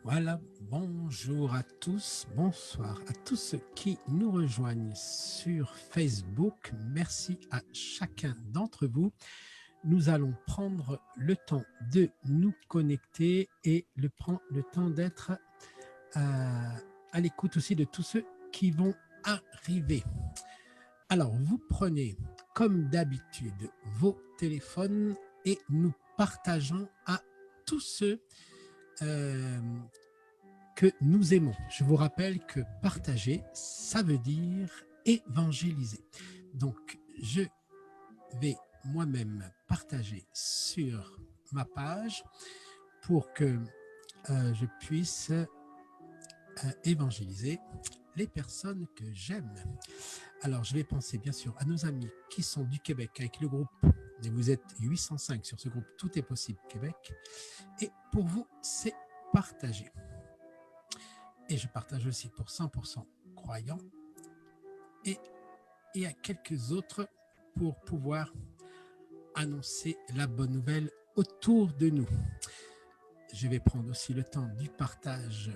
Voilà, bonjour à tous, bonsoir à tous ceux qui nous rejoignent sur Facebook. Merci à chacun d'entre vous. Nous allons prendre le temps de nous connecter et prendre le temps d'être à l'écoute aussi de tous ceux qui vont arriver. Alors, vous prenez comme d'habitude vos téléphones et nous partageons à tous ceux euh, que nous aimons. Je vous rappelle que partager, ça veut dire évangéliser. Donc, je vais moi-même partager sur ma page pour que je puisse évangéliser les personnes que j'aime. Alors, je vais penser bien sûr à nos amis qui sont du Québec avec le groupe, et vous êtes 805 sur ce groupe, Tout est possible Québec, et pour vous, c'est partagé. Et je partage aussi pour 100% croyants et à quelques autres pour pouvoir annoncer la bonne nouvelle autour de nous. Je vais prendre aussi le temps du partage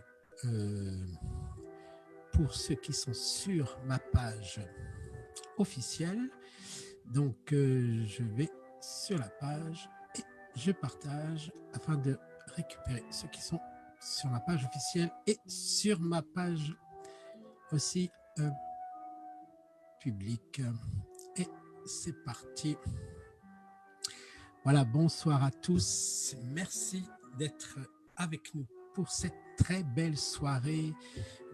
pour ceux qui sont sur ma page officielle. Donc, je vais sur la page et je partage afin de récupérer ceux qui sont sur ma page officielle et sur ma page aussi publique. Et c'est parti. Voilà, bonsoir à tous. Merci d'être avec nous pour cette très belle soirée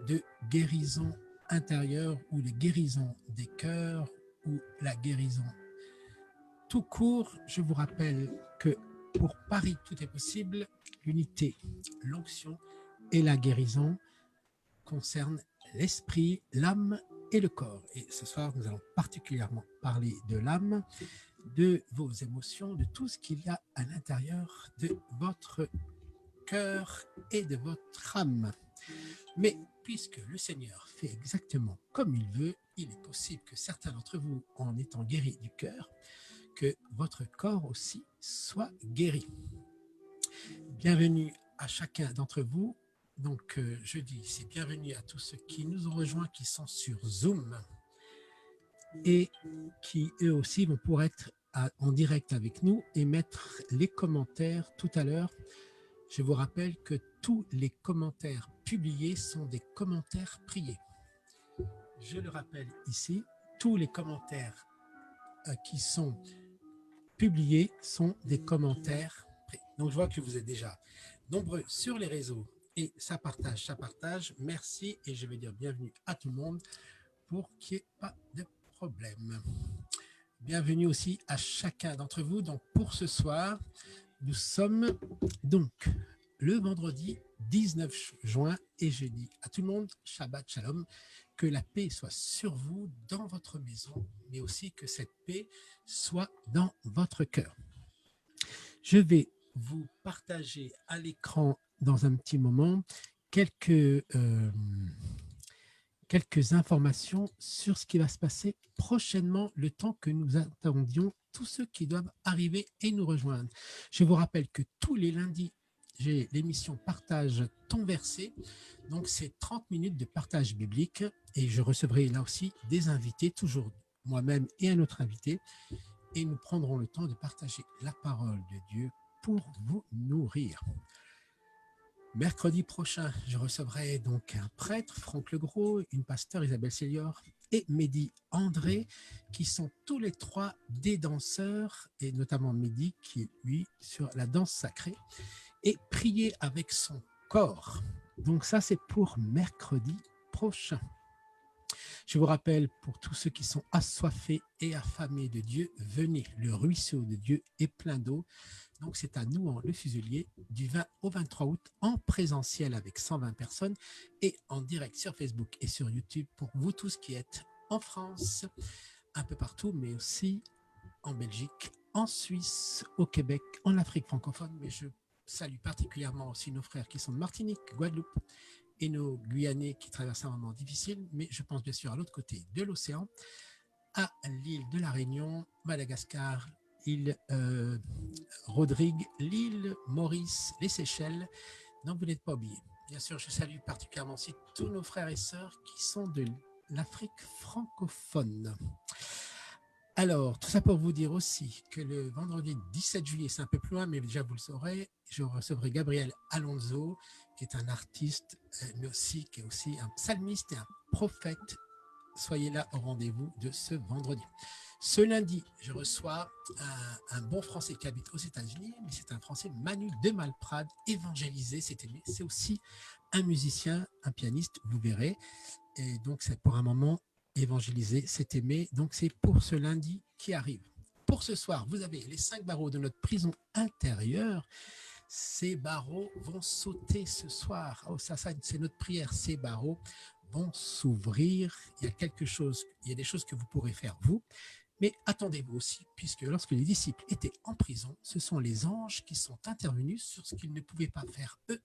de guérison intérieure ou de guérison des cœurs ou la guérison tout court. Je vous rappelle que pour Paris, tout est possible. L'unité, l'onction et la guérison concernent l'esprit, l'âme et le corps. Et ce soir, nous allons particulièrement parler de l'âme, de vos émotions, de tout ce qu'il y a à l'intérieur de votre cœur et de votre âme. Mais puisque le Seigneur fait exactement comme il veut, il est possible que certains d'entre vous, en étant guéris du cœur, que votre corps aussi soit guéri. Bienvenue à chacun d'entre vous. Donc, je dis ici bienvenue à tous ceux qui nous ont rejoints, qui sont sur Zoom et qui eux aussi vont pouvoir être en direct avec nous et mettre les commentaires tout à l'heure. Je vous rappelle que tous les commentaires publiés sont des commentaires priés. Je le rappelle ici, tous les commentaires qui sont publiés sont des commentaires priés. Donc je vois que vous êtes déjà nombreux sur les réseaux et ça partage, ça partage. Merci et je vais dire bienvenue à tout le monde pour qu'il n'y ait pas de problème. Bienvenue aussi à chacun d'entre vous. Donc pour ce soir, nous sommes donc le vendredi 19 juin et je dis à tout le monde Shabbat Shalom, que la paix soit sur vous dans votre maison, mais aussi que cette paix soit dans votre cœur. Je vais vous partager à l'écran dans un petit moment quelques informations sur ce qui va se passer prochainement, le temps que nous attendions tous ceux qui doivent arriver et nous rejoindre. Je vous rappelle que tous les lundis, j'ai l'émission Partage ton verset. Donc, c'est 30 minutes de partage biblique et je recevrai là aussi des invités, toujours moi-même et un autre invité. Et nous prendrons le temps de partager la parole de Dieu pour vous nourrir. Mercredi prochain, je recevrai donc un prêtre, Franck Legros, une pasteur, Isabelle Célior, et Mehdi André, qui sont tous les trois des danseurs, et notamment Mehdi, qui est, lui, sur la danse sacrée, et prier avec son corps. Donc ça, c'est pour mercredi prochain. Je vous rappelle, pour tous ceux qui sont assoiffés et affamés de Dieu, venez, le ruisseau de Dieu est plein d'eau. Donc, c'est à Nouan, le Fuselier, du 20 au 23 août, en présentiel avec 120 personnes et en direct sur Facebook et sur YouTube pour vous tous qui êtes en France, un peu partout, mais aussi en Belgique, en Suisse, au Québec, en Afrique francophone. Mais je salue particulièrement aussi nos frères qui sont de Martinique, Guadeloupe et nos Guyanais qui traversent un moment difficile. Mais je pense bien sûr à l'autre côté de l'océan, à l'île de la Réunion, Madagascar, l'île Rodrigue, l'île Maurice, les Seychelles. Donc vous n'êtes pas oubliés. bien sûr, je salue particulièrement aussi tous nos frères et sœurs qui sont de l'Afrique francophone. Alors, tout ça pour vous dire aussi que le vendredi 17 juillet, c'est un peu plus loin, mais déjà vous le saurez, je recevrai Gabriel Alonso, qui est un artiste, mais aussi qui est aussi un psalmiste et un prophète. Soyez là au rendez-vous de ce vendredi. Ce lundi, je reçois un bon Français qui habite aux États-Unis, mais c'est un Français, Manu de Malprade, évangélisé. C'est aussi un musicien, un pianiste, vous verrez. Et donc, c'est pour un moment évangélisé, c'est aimé. Donc, c'est pour ce lundi qui arrive. Pour ce soir, vous avez les 5 barreaux de notre prison intérieure. Ces barreaux vont sauter ce soir. Oh, ça c'est notre prière. Ces barreaux vont s'ouvrir. Il y a des choses que vous pourrez faire, vous. Mais attendez-vous aussi, puisque lorsque les disciples étaient en prison, ce sont les anges qui sont intervenus sur ce qu'ils ne pouvaient pas faire eux.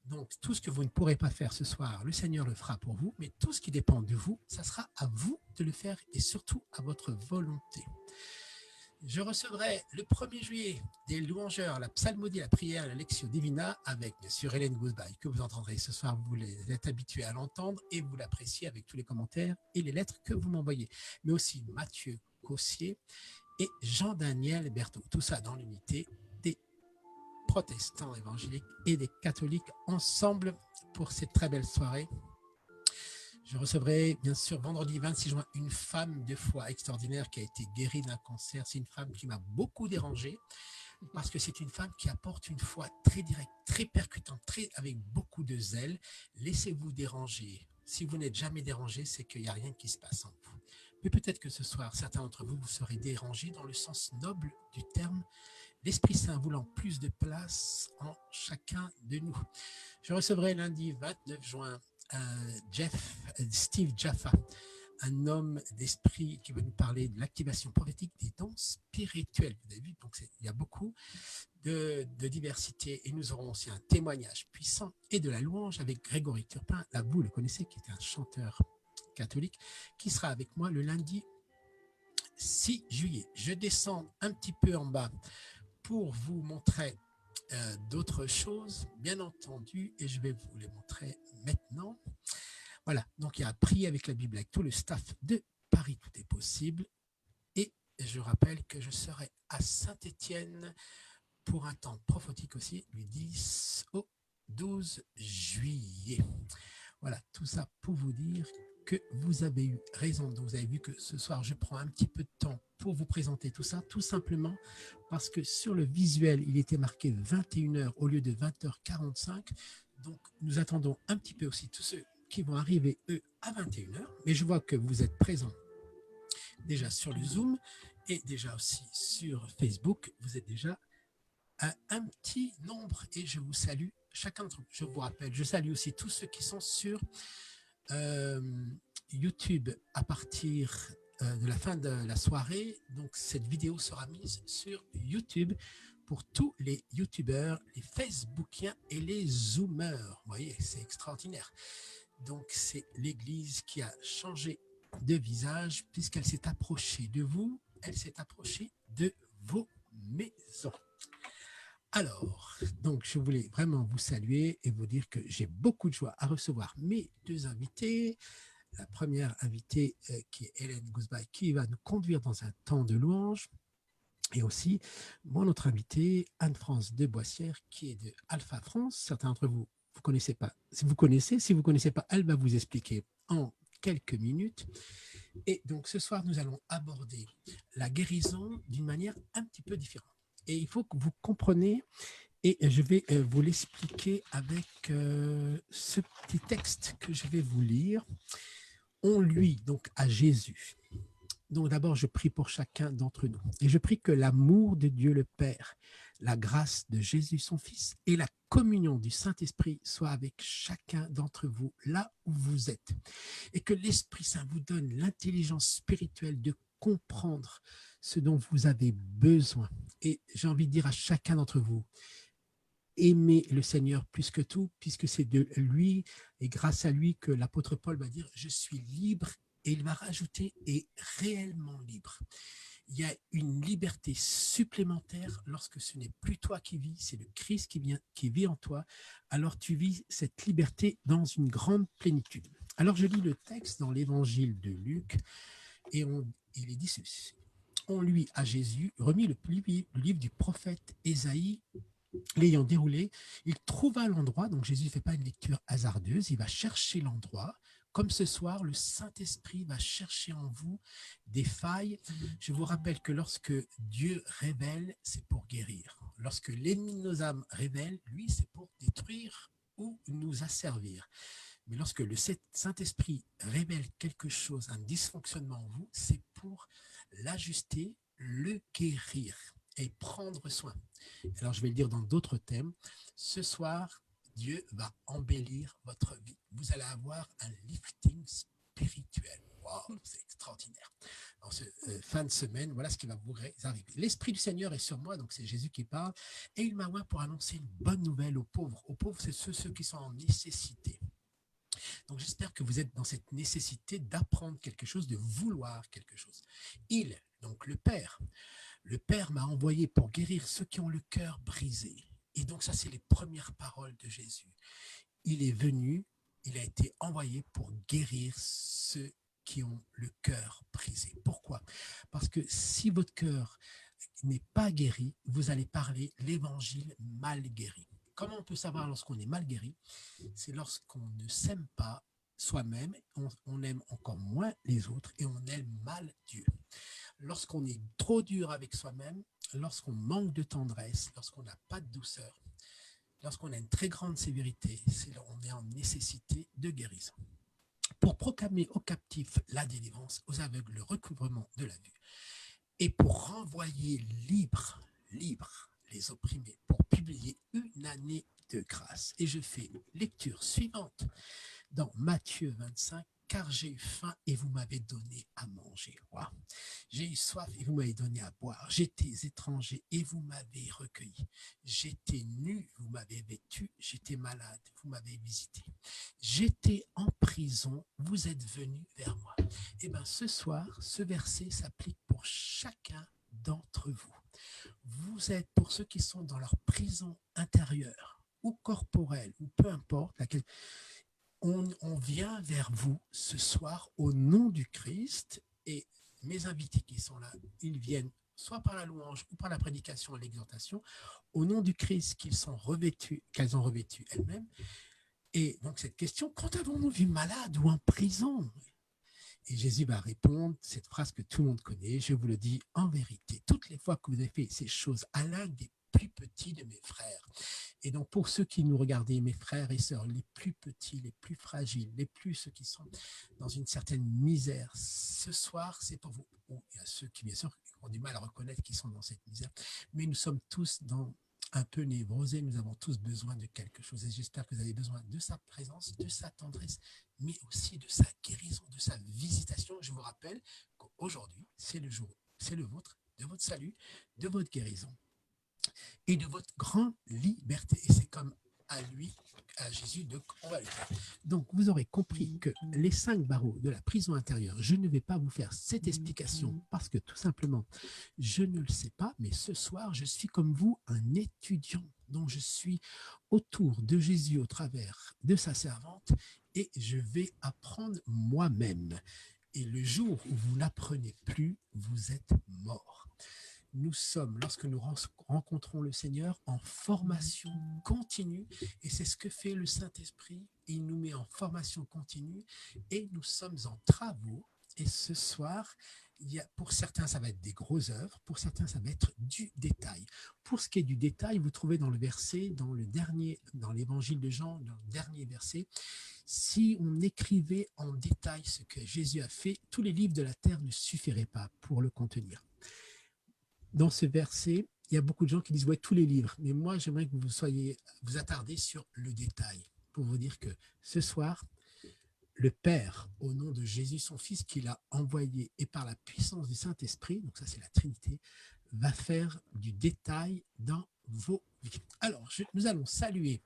Donc, tout ce que vous ne pourrez pas faire ce soir, le Seigneur le fera pour vous, mais tout ce qui dépend de vous, ça sera à vous de le faire et surtout à votre volonté. Je recevrai le 1er juillet des louangeurs, la psalmodie, la prière, la lectio divina avec bien sûr Hélène Gousbaï, que vous entendrez ce soir. Vous êtes habitués à l'entendre et vous l'appréciez avec tous les commentaires et les lettres que vous m'envoyez. Mais aussi Mathieu Cossier et Jean-Daniel Berthaud. Tout ça dans l'unité des protestants évangéliques et des catholiques ensemble pour cette très belle soirée. Je recevrai bien sûr vendredi 26 juin une femme de foi extraordinaire qui a été guérie d'un cancer. C'est une femme qui m'a beaucoup dérangé parce que c'est une femme qui apporte une foi très directe, très percutante, avec beaucoup de zèle. Laissez-vous déranger. Si vous n'êtes jamais dérangé, c'est qu'il n'y a rien qui se passe en vous. Mais peut-être que ce soir, certains d'entre vous, vous serez dérangés dans le sens noble du terme, l'Esprit Saint voulant plus de place en chacun de nous. Je recevrai lundi 29 juin Steve Jaffa, un homme d'esprit qui va nous parler de l'activation prophétique des dons spirituels. Vous avez vu, donc il y a beaucoup de diversité et nous aurons aussi un témoignage puissant et de la louange avec Grégory Turpin, là vous le connaissez, qui est un chanteur catholique, qui sera avec moi le lundi 6 juillet. Je descends un petit peu en bas pour vous montrer d'autres choses, bien entendu, et je vais vous les montrer maintenant. Voilà, donc il y a prier avec la Bible avec tout le staff de Paris Tout est possible. Et je rappelle que je serai à Saint-Étienne pour un temps prophétique aussi, du 10 au 12 juillet. Voilà, tout ça pour vous dire que vous avez eu raison. Donc vous avez vu que ce soir, je prends un petit peu de temps pour vous présenter tout ça, tout simplement parce que sur le visuel, il était marqué 21h au lieu de 20h45. Donc nous attendons un petit peu aussi tous ceux qui vont arriver, eux, à 21h. Mais je vois que vous êtes présents déjà sur le Zoom et déjà aussi sur Facebook. Vous êtes déjà à un petit nombre et je vous salue chacun d'entre vous. Je vous rappelle, je salue aussi tous ceux qui sont sur YouTube à partir de la fin de la soirée. Donc cette vidéo sera mise sur YouTube pour tous les YouTubeurs, les Facebookiens et les Zoomers. Vous voyez, c'est extraordinaire. Donc c'est l'Église qui a changé de visage puisqu'elle s'est approchée de vous, elle s'est approchée de vos maisons. Alors, donc je voulais vraiment vous saluer et vous dire que j'ai beaucoup de joie à recevoir mes deux invités. La première invitée qui est Hélène Gousbaï, qui va nous conduire dans un temps de louange. Et aussi mon autre invitée, Anne-France de Boissière, qui est de Alpha France. Certains d'entre vous, vous connaissez pas. Si vous connaissez pas, elle va vous expliquer en quelques minutes. Et donc ce soir, nous allons aborder la guérison d'une manière un petit peu différente. Et il faut que vous compreniez, et je vais vous l'expliquer avec ce petit texte que je vais vous lire. On lui, donc à Jésus. Donc d'abord, je prie pour chacun d'entre nous. Et je prie que l'amour de Dieu le Père, la grâce de Jésus son Fils et la communion du Saint-Esprit soient avec chacun d'entre vous, là où vous êtes. Et que l'Esprit Saint vous donne l'intelligence spirituelle de comprendre ce dont vous avez besoin. Et j'ai envie de dire à chacun d'entre vous, aimez le Seigneur plus que tout, puisque c'est de lui et grâce à lui que l'apôtre Paul va dire « Je suis libre » et il va rajouter « et réellement libre ». Il y a une liberté supplémentaire lorsque ce n'est plus toi qui vis, c'est le Christ qui vit en toi. Alors tu vis cette liberté dans une grande plénitude. Alors je lis le texte dans l'évangile de Luc et il est dit ceci. On lui, à Jésus, remit le livre du prophète Ésaïe. L'ayant déroulé, il trouva l'endroit, donc Jésus ne fait pas une lecture hasardeuse, il va chercher l'endroit. Comme ce soir, le Saint-Esprit va chercher en vous des failles. Je vous rappelle que lorsque Dieu révèle, c'est pour guérir. Lorsque l'ennemi de nos âmes révèle, lui, c'est pour détruire ou nous asservir. Mais lorsque le Saint-Esprit révèle quelque chose, un dysfonctionnement en vous, c'est pour l'ajuster, le guérir et prendre soin. Alors, je vais le dire dans d'autres thèmes. Ce soir, Dieu va embellir votre vie. Vous allez avoir un lifting spirituel. Wow, c'est extraordinaire. En ce fin de semaine, voilà ce qui va vous arriver. L'Esprit du Seigneur est sur moi, donc c'est Jésus qui parle, et il m'a oint pour annoncer une bonne nouvelle aux pauvres. Aux pauvres, c'est ceux qui sont en nécessité. Donc j'espère que vous êtes dans cette nécessité d'apprendre quelque chose, de vouloir quelque chose. Il, donc le Père m'a envoyé pour guérir ceux qui ont le cœur brisé. Et donc ça, c'est les premières paroles de Jésus. Il est venu, il a été envoyé pour guérir ceux qui ont le cœur brisé. Pourquoi? Parce que si votre cœur n'est pas guéri, vous allez parler l'évangile mal guéri. Comment on peut savoir lorsqu'on est mal guéri? C'est lorsqu'on ne s'aime pas soi-même, on aime encore moins les autres et on aime mal Dieu. Lorsqu'on est trop dur avec soi-même, lorsqu'on manque de tendresse, lorsqu'on n'a pas de douceur, lorsqu'on a une très grande sévérité, c'est là on est en nécessité de guérison. Pour proclamer aux captifs la délivrance, aux aveugles le recouvrement de la vue, et pour renvoyer libres les opprimés, pour publier une année de grâce. Et je fais lecture suivante dans Matthieu 25, car j'ai eu faim et vous m'avez donné à manger. Wow. J'ai eu soif et vous m'avez donné à boire. J'étais étranger et vous m'avez recueilli. J'étais nu, vous m'avez vêtu. J'étais malade, vous m'avez visité. J'étais en prison, vous êtes venu vers moi. Et bien ce soir, ce verset s'applique pour chacun d'entre vous. Vous êtes pour ceux qui sont dans leur prison intérieure ou corporelle, ou peu importe laquelle. On vient vers vous ce soir au nom du Christ et mes invités qui sont là, ils viennent soit par la louange ou par la prédication et l'exhortation, au nom du Christ qu'elles ont revêtu elles-mêmes. Et donc cette question, quand avons-nous vu malade ou en prison? Et Jésus va répondre cette phrase que tout le monde connaît, je vous le dis en vérité, toutes les fois que vous avez fait ces choses à l'un des plus petits de mes frères. Et donc pour ceux qui nous regardent, mes frères et sœurs, les plus petits, les plus fragiles, ceux qui sont dans une certaine misère, ce soir c'est pour vous. Bon, il y a ceux qui bien sûr ont du mal à reconnaître qu'ils sont dans cette misère, mais nous sommes tous un peu névrosés, nous avons tous besoin de quelque chose et j'espère que vous avez besoin de sa présence, de sa tendresse, mais aussi de sa guérison, de sa visitation. Je vous rappelle qu'aujourd'hui, c'est le jour, c'est le vôtre, de votre salut, de votre guérison et de votre grande liberté. Et c'est comme à lui, à Jésus, on va le faire. Donc, vous aurez compris que les 5 barreaux de la prison intérieure, je ne vais pas vous faire cette explication parce que tout simplement, je ne le sais pas, mais ce soir, je suis comme vous, un étudiant. Donc, je suis autour de Jésus au travers de sa servante et je vais apprendre moi-même. Et le jour où vous n'apprenez plus, vous êtes mort. Nous sommes, lorsque nous rencontrons le Seigneur, en formation continue, et c'est ce que fait le Saint-Esprit. Il nous met en formation continue, et nous sommes en travaux. Et ce soir, pour certains, ça va être des grosses œuvres, pour certains, ça va être du détail. Pour ce qui est du détail, vous trouvez dans le verset, dans l'évangile de Jean, dans le dernier verset, si on écrivait en détail ce que Jésus a fait, tous les livres de la terre ne suffiraient pas pour le contenir. Dans ce verset, il y a beaucoup de gens qui disent « ouais, tous les livres ». Mais moi, j'aimerais que vous attardiez sur le détail pour vous dire que ce soir, le Père, au nom de Jésus, son Fils, qu'il a envoyé et par la puissance du Saint-Esprit, donc ça c'est la Trinité, va faire du détail dans vos vies. Alors, nous allons saluer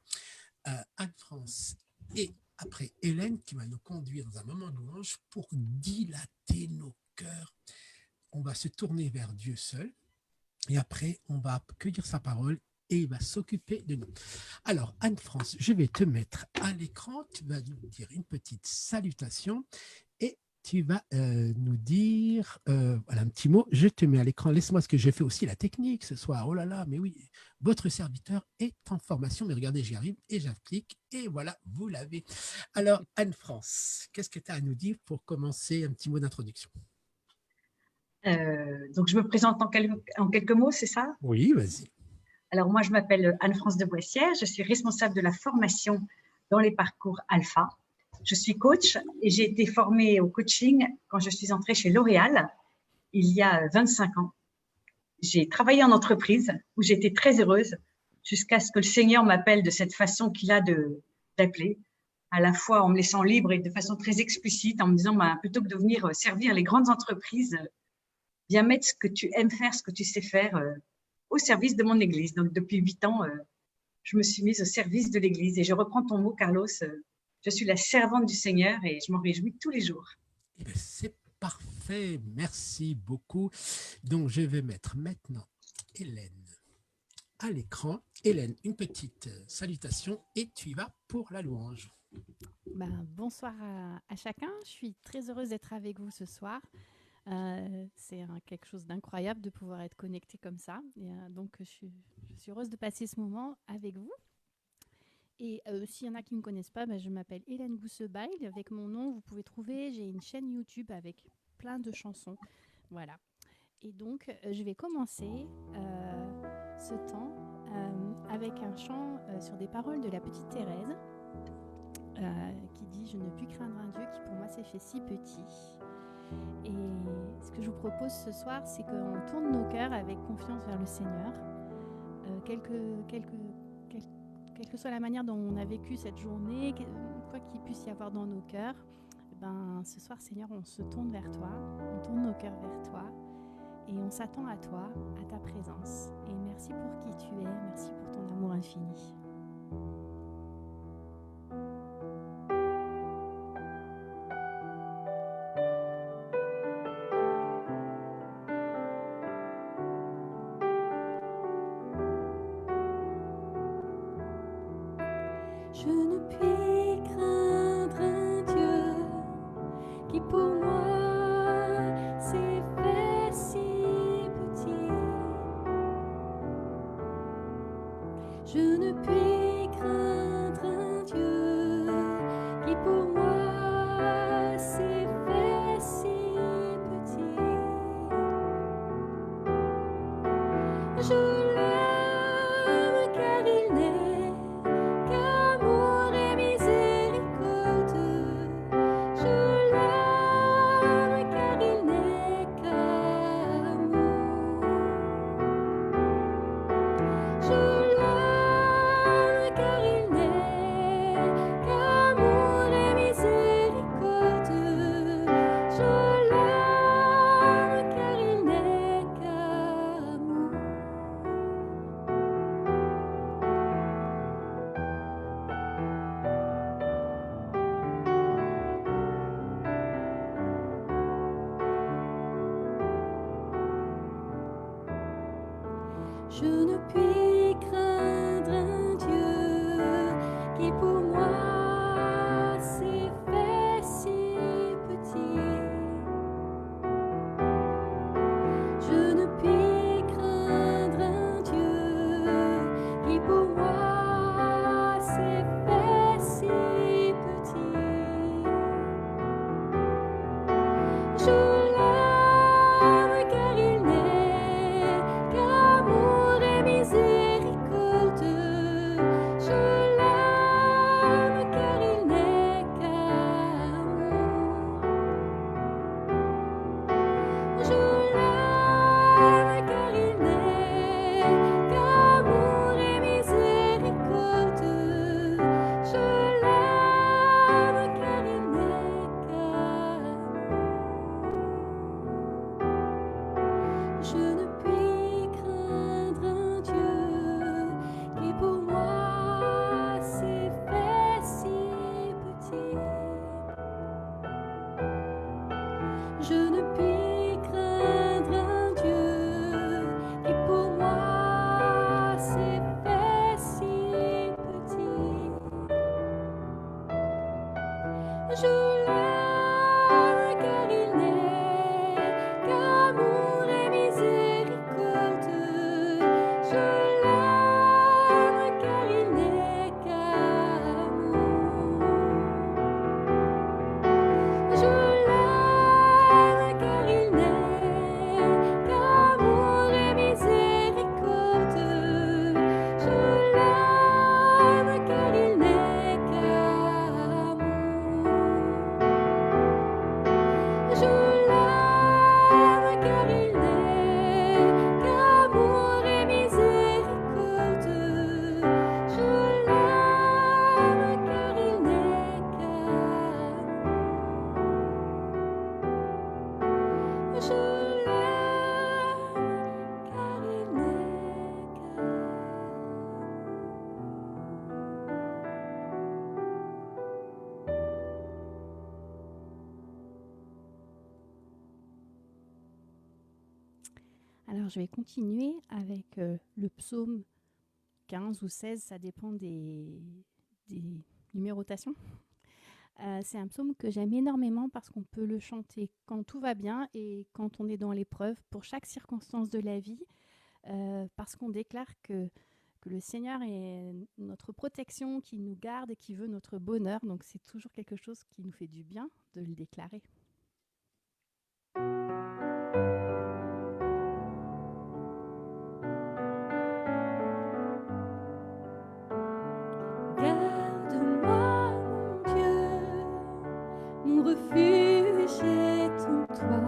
Anne-France et après Hélène qui va nous conduire dans un moment de louange pour dilater nos cœurs on va se tourner vers Dieu seul et après, on va cueillir sa parole et il va s'occuper de nous. Alors, Anne-France, je vais te mettre à l'écran, tu vas nous dire une petite salutation et tu vas nous dire voilà, un petit mot. Je te mets à l'écran, laisse-moi ce que j'ai fait aussi la technique ce soir. Oh là là, mais oui, votre serviteur est en formation, mais regardez, j'y arrive et j'applique et voilà, vous l'avez. Alors, Anne-France, qu'est-ce que tu as à nous dire pour commencer un petit mot d'introduction? Donc, je me présente en quelques mots, c'est ça? Oui, vas-y. Alors, moi, je m'appelle Anne-France de Boissière. Je suis responsable de la formation dans les parcours Alpha. Je suis coach et j'ai été formée au coaching quand je suis entrée chez L'Oréal il y a 25 ans. J'ai travaillé en entreprise où j'étais très heureuse jusqu'à ce que le Seigneur m'appelle de cette façon qu'il a d'appeler, à la fois en me laissant libre et de façon très explicite, en me disant plutôt que de venir servir les grandes entreprises, viens mettre ce que tu aimes faire, ce que tu sais faire au service de mon Église. Donc, depuis 8 ans, je me suis mise au service de l'Église. Et je reprends ton mot, Carlos, je suis la servante du Seigneur et je m'en réjouis tous les jours. Eh bien, c'est parfait, merci beaucoup. Donc, je vais mettre maintenant Hélène à l'écran. Hélène, une petite salutation et tu y vas pour la louange. Bonsoir à chacun. Je suis très heureuse d'être avec vous ce soir. C'est quelque chose d'incroyable de pouvoir être connecté comme ça. Et, donc, je suis heureuse de passer ce moment avec vous. Et s'il y en a qui ne me connaissent pas, je m'appelle Hélène Goussebail. Avec mon nom, vous pouvez trouver, j'ai une chaîne YouTube avec plein de chansons. Voilà. Et donc, je vais commencer ce temps avec un chant sur des paroles de la petite Thérèse qui dit « Je ne puis craindre un Dieu qui pour moi s'est fait si petit ». Et ce que je vous propose ce soir, c'est qu'on tourne nos cœurs avec confiance vers le Seigneur. Quelle que soit la manière dont on a vécu cette journée, quoi qu'il puisse y avoir dans nos cœurs, ce soir, Seigneur, on se tourne vers toi, on tourne nos cœurs vers toi et on s'attend à toi, à ta présence. Et merci pour qui tu es, merci pour ton amour infini. Je ne puis craindre un Dieu qui pour moi s'est fait si petit. Je ne puis craindre un Dieu qui pour moi s'est fait si petit. Je l'aime car il n'est qu'amour et miséricorde. Je l'aime car il n'est qu'amour. Je l'aime car il n'est qu'amour et miséricorde. Je l'aime car il n'est qu'amour. Je ne puis craindre un Dieu qui pour moi s'est fait si petit. Je ne puis craindre un Dieu qui pour moi s'est fait si petit. Je l'aime car il n'est qu'amour et miséricorde. Je l'aime car il n'est qu'amour et miséricorde. Je l'aime car il n'est qu'amour. Je l'aime car il n'est qu'amour et miséricorde. Je l'aime car il n'est qu'amour. Je l'aime car il n'est qu'amour et miséricorde. Je l'aime car il n'est qu'amour. Je l'aime car il n'est Alors, je vais continuer avec le psaume 15 ou 16, ça dépend des numérotations. C'est un psaume que j'aime énormément parce qu'on peut le chanter quand tout va bien et quand on est dans l'épreuve, pour chaque circonstance de la vie, parce qu'on déclare que le Seigneur est notre protection, qui nous garde et qui veut notre bonheur. Donc c'est toujours quelque chose qui nous fait du bien de le déclarer. Garde-moi, mon Dieu, mon refuge est en toi.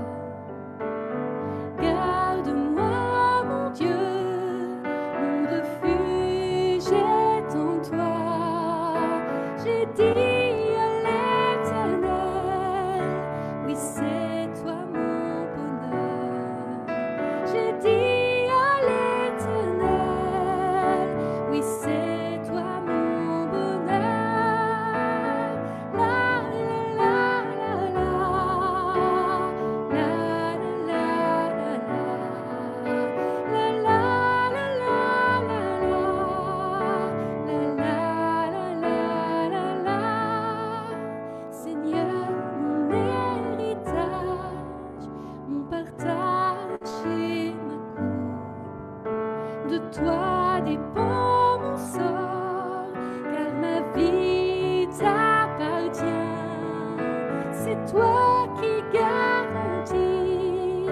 Garde-moi, mon Dieu, mon refuge est en toi. J'ai dit à l'Éternel, oui, c'est toi mon bonheur. J'ai dit à l'Éternel, oui, c'est toi mon bonheur. La la la la la, la la la la. Seigneur, mon héritage, mon partage et ma cour. De toi dépend mon sort, car ma vie t'appartient. C'est toi qui garantis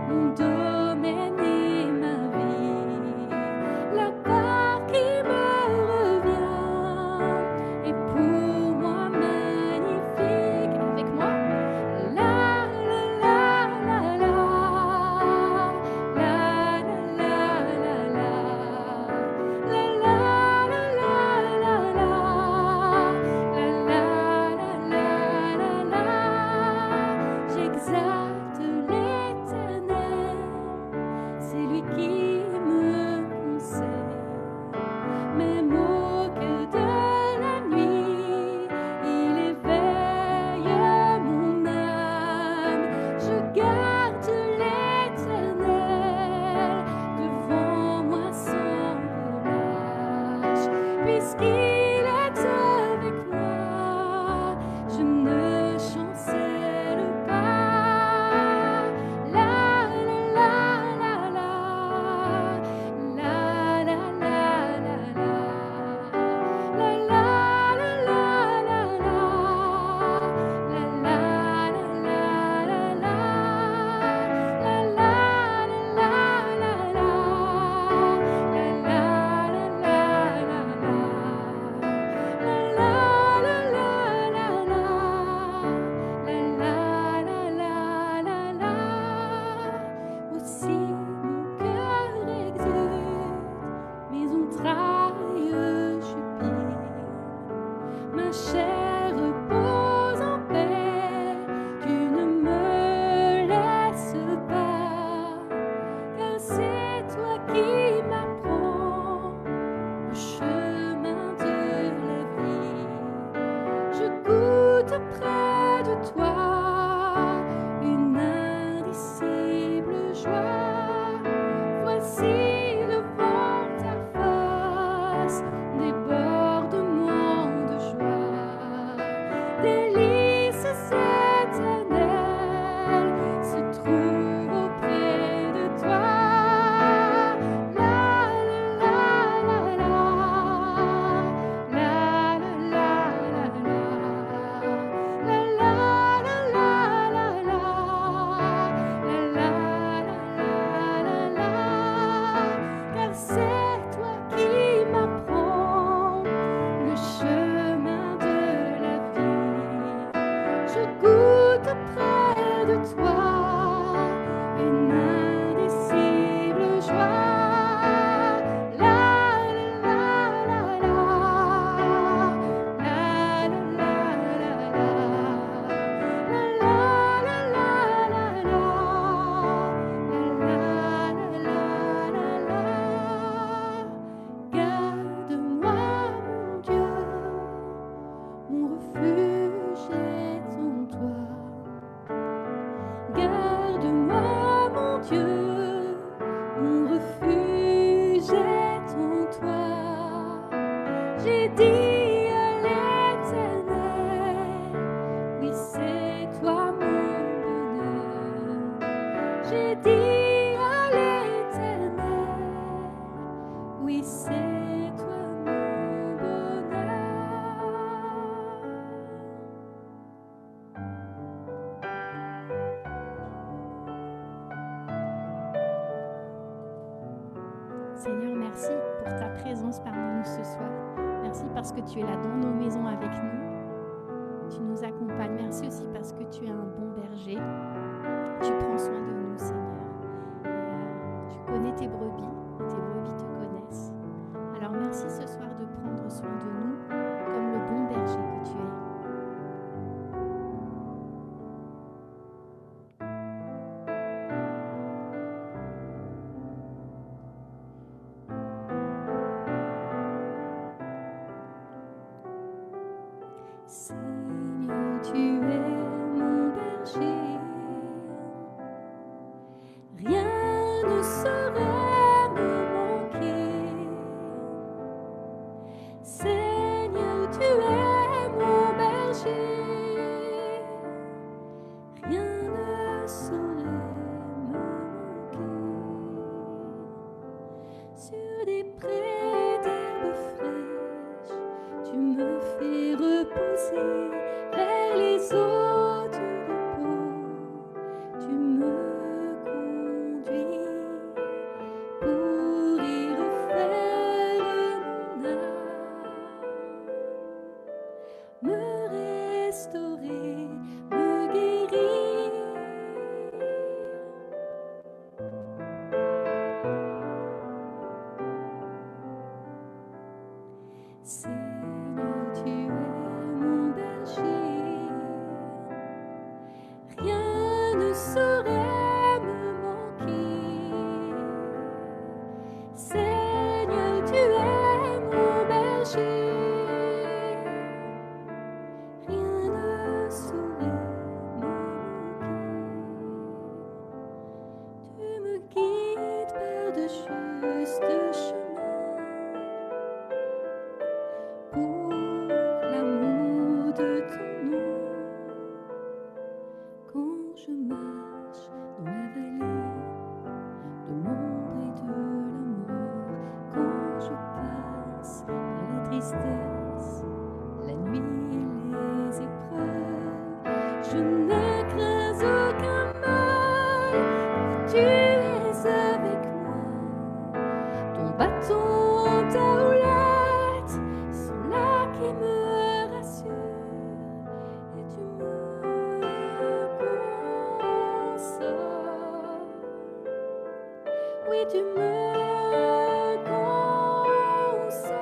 mon domaine et ma vie. La part qui me revient est pour moi magnifique. Avec moi, la la la la la, la la la la, la la la la la. J'exalte l'Éternel, c'est lui qui me conseille. Même au cœur de la nuit, il éveille mon âme. Je garde l'Éternel devant moi sans relâche. Puisqu'il est avec moi, je ne chancelle pas. La la la la la, la la la la la, la la la la Aussi mon cœur exulte, mais on traille, je pine. Ma chair repose en paix, tu ne me laisses pas, car c'est toi qui m'apprends le chemin de la vie. Je goûte près de toi une indicible joie. Voici devant ta face, déborde-moi de joie. Délivre je goûte près de toi une indicible joie. La la la la la la la la Garde-moi, mon Dieu, mon refuge est en toi. Garde-moi, mon Dieu, mon refuge est en toi. J'ai dit à l'Éternel, oui c'est toi mon bonheur. J'ai dit à l'Éternel, oui c'est toi mon bonheur. Seigneur, merci pour ta présence parmi nous ce soir. Merci parce que tu es là dans nos maisons avec nous. Tu nous accompagnes. Merci aussi parce que tu es un bon berger. Tu prends soin de nous, Seigneur. Et, tu connais tes brebis et tes brebis te connaissent. Alors merci ce soir de prendre soin de nous comme le bon berger que tu es. Seigneur, tu es mon berger. Rien ne saurait me manquer. Seigneur, tu es mon berger. Rien ne saurait me manquer. Sur des prés d'herbes fraîches, tu me fais reposer vers les eaux du repos. Tu me conduis pour y refaire mon âme, me restaurer, me guérir. Seigneur, tu es mon berger. Rien ne saurait me manquer. Seigneur, tu es mon berger. Rien ne saurait me manquer. Tu me guides par de justes chemins pour l'amour de ton nom. Quand je marche dans la vallée de l'ombre et de la mort, quand je passe par la tristesse, la nuit et les épreuves, je ne crains aucun mal, tu es avec moi. Ton bâton, ta houlette sont là qui me rassurent et tu me consoles. Oui, tu me consoles.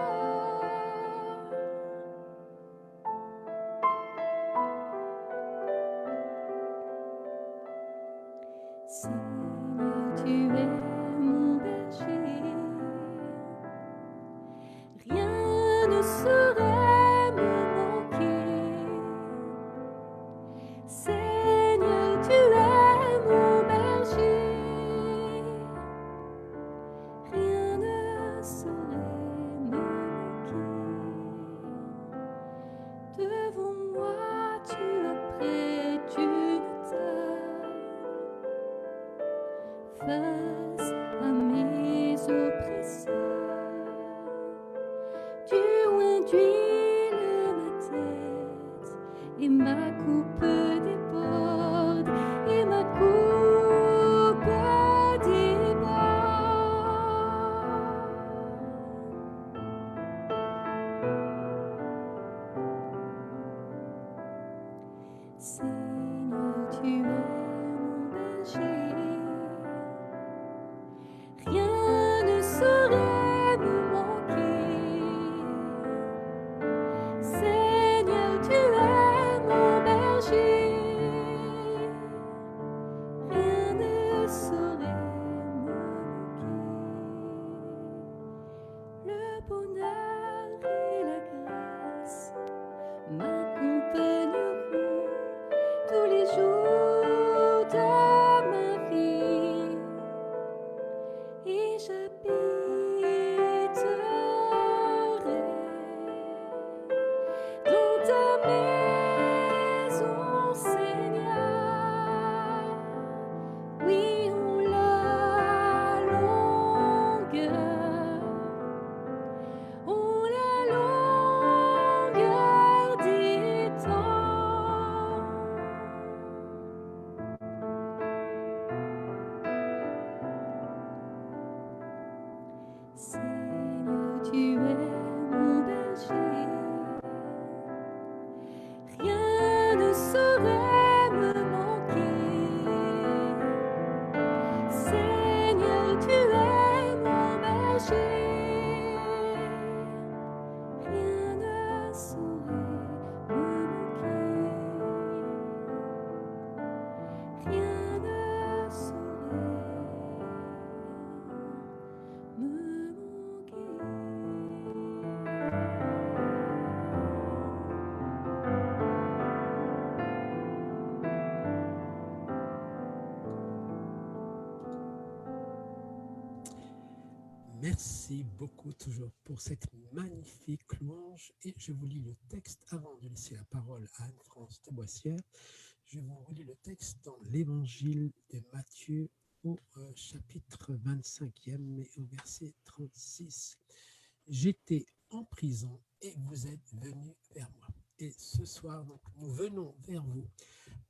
Seigneur, tu es mon berger. Rien ne saurait me manquer. Seigneur, tu es mon berger. Rien ne saurait me manquer. Devant moi, tu as près une table face à mes oppresseurs. Tu induis ma tête et ma coupe déborde, et ma coupe déborde. C'est tu es mon berger. Rien ne saurait me manquer. Seigneur, tu es mon berger. Rien ne saurait me manquer. Le bonheur et la grâce m'accompagneront tous les jours de ma vie, et j'habiterai dans ta maison, Seigneur. Oui, en la longueur des temps. Seigneur, tu es mon berger. Rien ne saurait me manquer. Seigneur, tu es mon berger. Rien ne saurait me manquer. Rien ne saurait me manquer. Merci beaucoup toujours pour cette magnifique louange. Et je vous lis le texte avant de laisser la parole à Anne-France de Boissière. Je vous relis le texte dans l'évangile de Matthieu au chapitre 25e et au verset 36. J'étais en prison et vous êtes venus vers moi. Et ce soir, donc, nous venons vers vous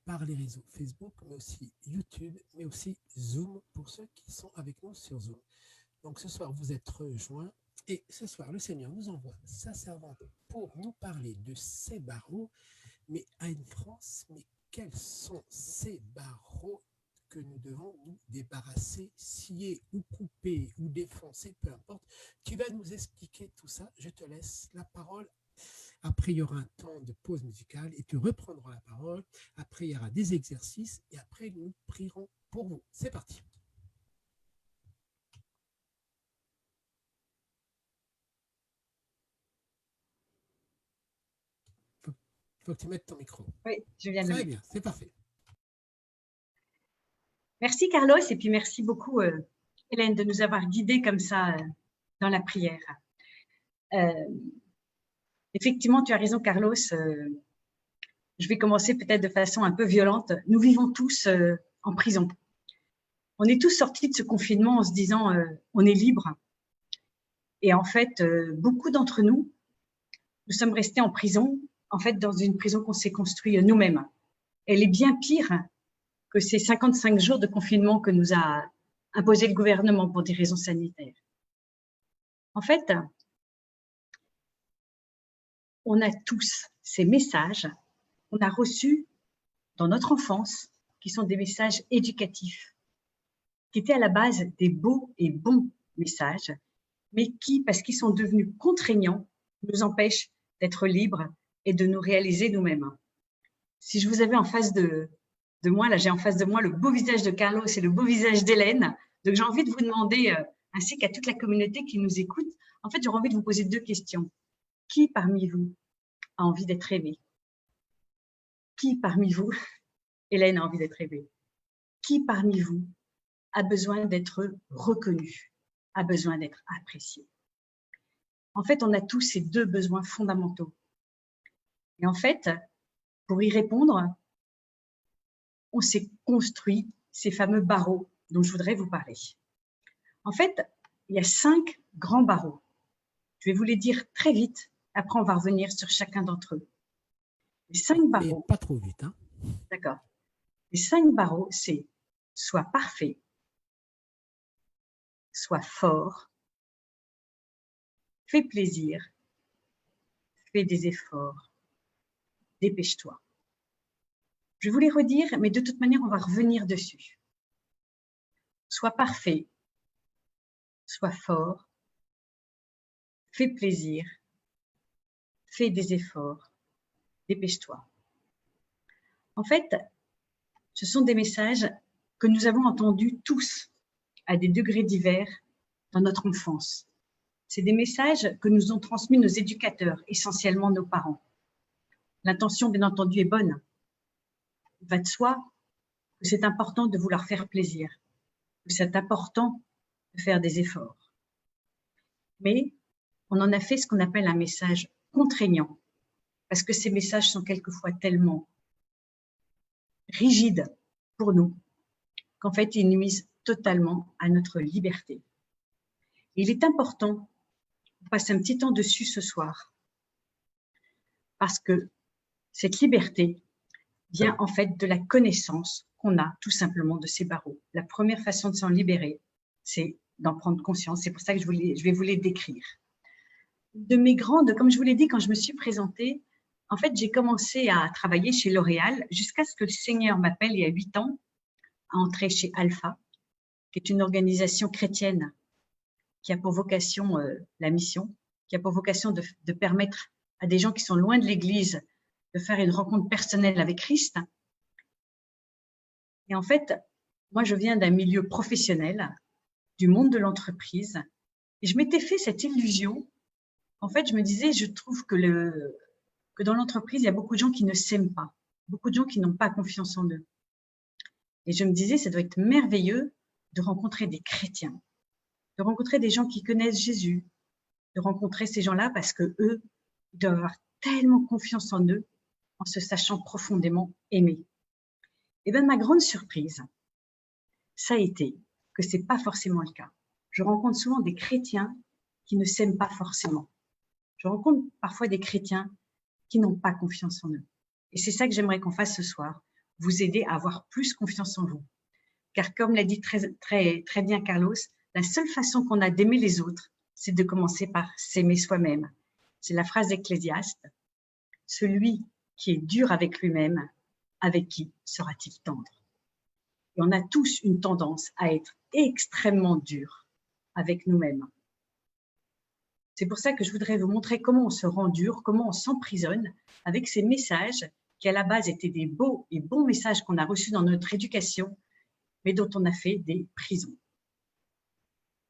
par les réseaux Facebook, mais aussi YouTube, mais aussi Zoom pour ceux qui sont avec nous sur Zoom. Donc ce soir, vous êtes rejoints et ce soir, le Seigneur nous envoie sa servante pour nous parler de ces barreaux. Mais Anne-France, mais quels sont ces barreaux que nous devons nous débarrasser, scier ou couper ou défoncer, peu importe. Tu vas nous expliquer tout ça. Je te laisse la parole. Après, il y aura un temps de pause musicale et tu reprendras la parole. Après, il y aura des exercices et après, nous prierons pour vous. C'est parti. Il faut que tu mettes ton micro. Oui, je viens de le Très mettre. bien, c'est parfait. Merci Carlos et puis merci beaucoup Hélène de nous avoir guidés comme ça dans la prière. Effectivement, tu as raison Carlos. Je vais commencer peut-être de façon un peu violente. Nous vivons tous en prison. On est tous sortis de ce confinement en se disant on est libre. Et en fait, beaucoup d'entre nous, nous sommes restés en prison, en fait dans une prison qu'on s'est construite nous-mêmes. Elle est bien pire que ces 55 jours de confinement que nous a imposé le gouvernement pour des raisons sanitaires. En fait, on a tous ces messages qu'on a reçus dans notre enfance, qui sont des messages éducatifs, qui étaient à la base des beaux et bons messages, mais qui, parce qu'ils sont devenus contraignants, nous empêchent d'être libres et de nous réaliser nous-mêmes. Si je vous avais en face de moi, là j'ai en face de moi le beau visage de Carlos et le beau visage d'Hélène, donc j'ai envie de vous demander, ainsi qu'à toute la communauté qui nous écoute, en fait j'aurais envie de vous poser deux questions. Qui parmi vous a envie d'être aimé? Qui parmi vous, Hélène a envie d'être aimée? Qui parmi vous a besoin d'être reconnu, a besoin d'être apprécié? En fait, on a tous ces deux besoins fondamentaux. Et en fait, pour y répondre, on s'est construit ces fameux barreaux dont je voudrais vous parler. En fait, il y a 5 grands barreaux. Je vais vous les dire très vite, après on va revenir sur chacun d'entre eux. Les 5 barreaux. Et pas trop vite, hein. D'accord. Les 5 barreaux, c'est sois parfait, sois fort, fais plaisir, fais des efforts, dépêche-toi. Je vais vous les redire, mais de toute manière, on va revenir dessus. Sois parfait, sois fort, fais plaisir, fais des efforts, dépêche-toi. En fait, ce sont des messages que nous avons entendus tous à des degrés divers dans notre enfance. C'est des messages que nous ont transmis nos éducateurs, essentiellement nos parents. L'intention, bien entendu, est bonne. Il va de soi que c'est important de vouloir faire plaisir, que c'est important de faire des efforts. Mais on en a fait ce qu'on appelle un message contraignant, parce que ces messages sont quelquefois tellement rigides pour nous, qu'en fait, ils nuisent totalement à notre liberté. Et il est important qu'on passe un petit temps dessus ce soir, parce que cette liberté vient en fait de la connaissance qu'on a tout simplement de ces barreaux. La première façon de s'en libérer, c'est d'en prendre conscience. C'est pour ça que je vais vous les décrire. De mes grandes, comme je vous l'ai dit quand je me suis présentée, en fait, j'ai commencé à travailler chez L'Oréal jusqu'à ce que le Seigneur m'appelle il y a 8 ans à entrer chez Alpha, qui est une organisation chrétienne qui a pour vocation la mission, qui a pour vocation de permettre à des gens qui sont loin de l'Église de faire une rencontre personnelle avec Christ. Et en fait, moi, je viens d'un milieu professionnel, du monde de l'entreprise, et je m'étais fait cette illusion. En fait, je me disais, je trouve que dans l'entreprise, il y a beaucoup de gens qui ne s'aiment pas, beaucoup de gens qui n'ont pas confiance en eux. Et je me disais, ça doit être merveilleux de rencontrer des chrétiens, de rencontrer des gens qui connaissent Jésus, de rencontrer ces gens-là parce que eux doivent avoir tellement confiance en eux, en se sachant profondément aimés. Et bien, ma grande surprise, ça a été que ce n'est pas forcément le cas. Je rencontre souvent des chrétiens qui ne s'aiment pas forcément. Je rencontre parfois des chrétiens qui n'ont pas confiance en eux. Et c'est ça que j'aimerais qu'on fasse ce soir, vous aider à avoir plus confiance en vous. Car comme l'a dit très bien Carlos, la seule façon qu'on a d'aimer les autres, c'est de commencer par s'aimer soi-même. C'est la phrase d'Ecclésiaste. Celui qui est dur avec lui-même, avec qui sera-t-il tendre? Et on a tous une tendance à être extrêmement dur avec nous-mêmes. C'est pour ça que je voudrais vous montrer comment on se rend dur, comment on s'emprisonne avec ces messages qui à la base étaient des beaux et bons messages qu'on a reçus dans notre éducation, mais dont on a fait des prisons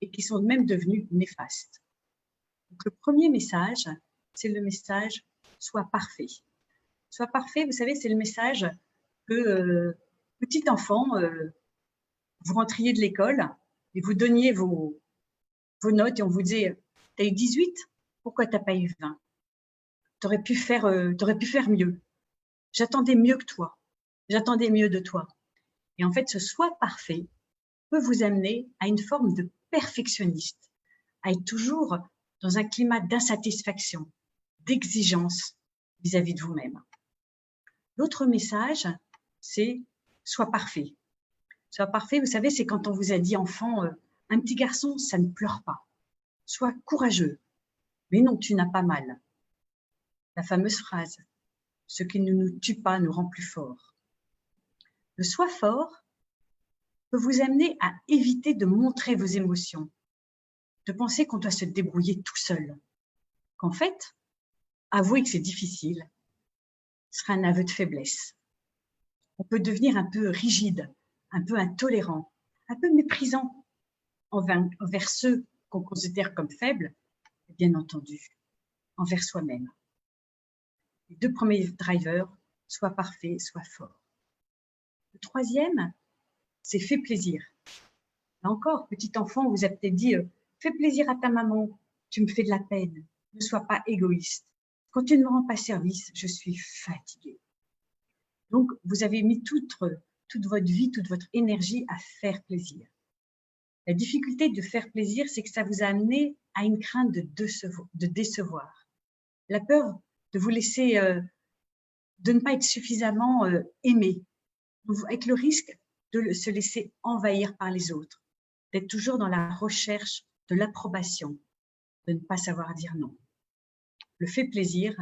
et qui sont même devenus néfastes. Donc, le premier message, c'est le message « Sois parfait ». Sois parfait, vous savez, c'est le message que, petit enfant, vous rentriez de l'école et vous donniez vos notes et on vous disait « T'as eu 18 ? Pourquoi t'as pas eu 20 ? T'aurais pu faire mieux. J'attendais mieux que toi. J'attendais mieux de toi. » Et en fait, ce « Sois parfait » peut vous amener à une forme de perfectionniste, à être toujours dans un climat d'insatisfaction, d'exigence vis-à-vis de vous-même. L'autre message, c'est « Sois parfait ». Sois parfait, vous savez, c'est quand on vous a dit, enfant, un petit garçon, ça ne pleure pas. Sois courageux. Mais non, tu n'as pas mal. La fameuse phrase, ce qui ne nous tue pas nous rend plus forts. Le sois fort peut vous amener à éviter de montrer vos émotions, de penser qu'on doit se débrouiller tout seul. Qu'en fait, avouer que c'est difficile sera un aveu de faiblesse. On peut devenir un peu rigide, un peu intolérant, un peu méprisant envers ceux qu'on considère comme faibles, et bien entendu, envers soi-même. Les deux premiers drivers, sois parfait, sois fort. Le troisième, c'est fais plaisir. Là encore, petit enfant, on vous a peut-être dit, fais plaisir à ta maman, tu me fais de la peine, ne sois pas égoïste. Quand tu ne me rends pas service, je suis fatiguée. Donc, vous avez mis toute votre vie, toute votre énergie à faire plaisir. La difficulté de faire plaisir, c'est que ça vous a amené à une crainte de décevoir. La peur de vous laisser, de ne pas être suffisamment aimé, avec le risque de se laisser envahir par les autres, d'être toujours dans la recherche de l'approbation, de ne pas savoir dire non. Le fait plaisir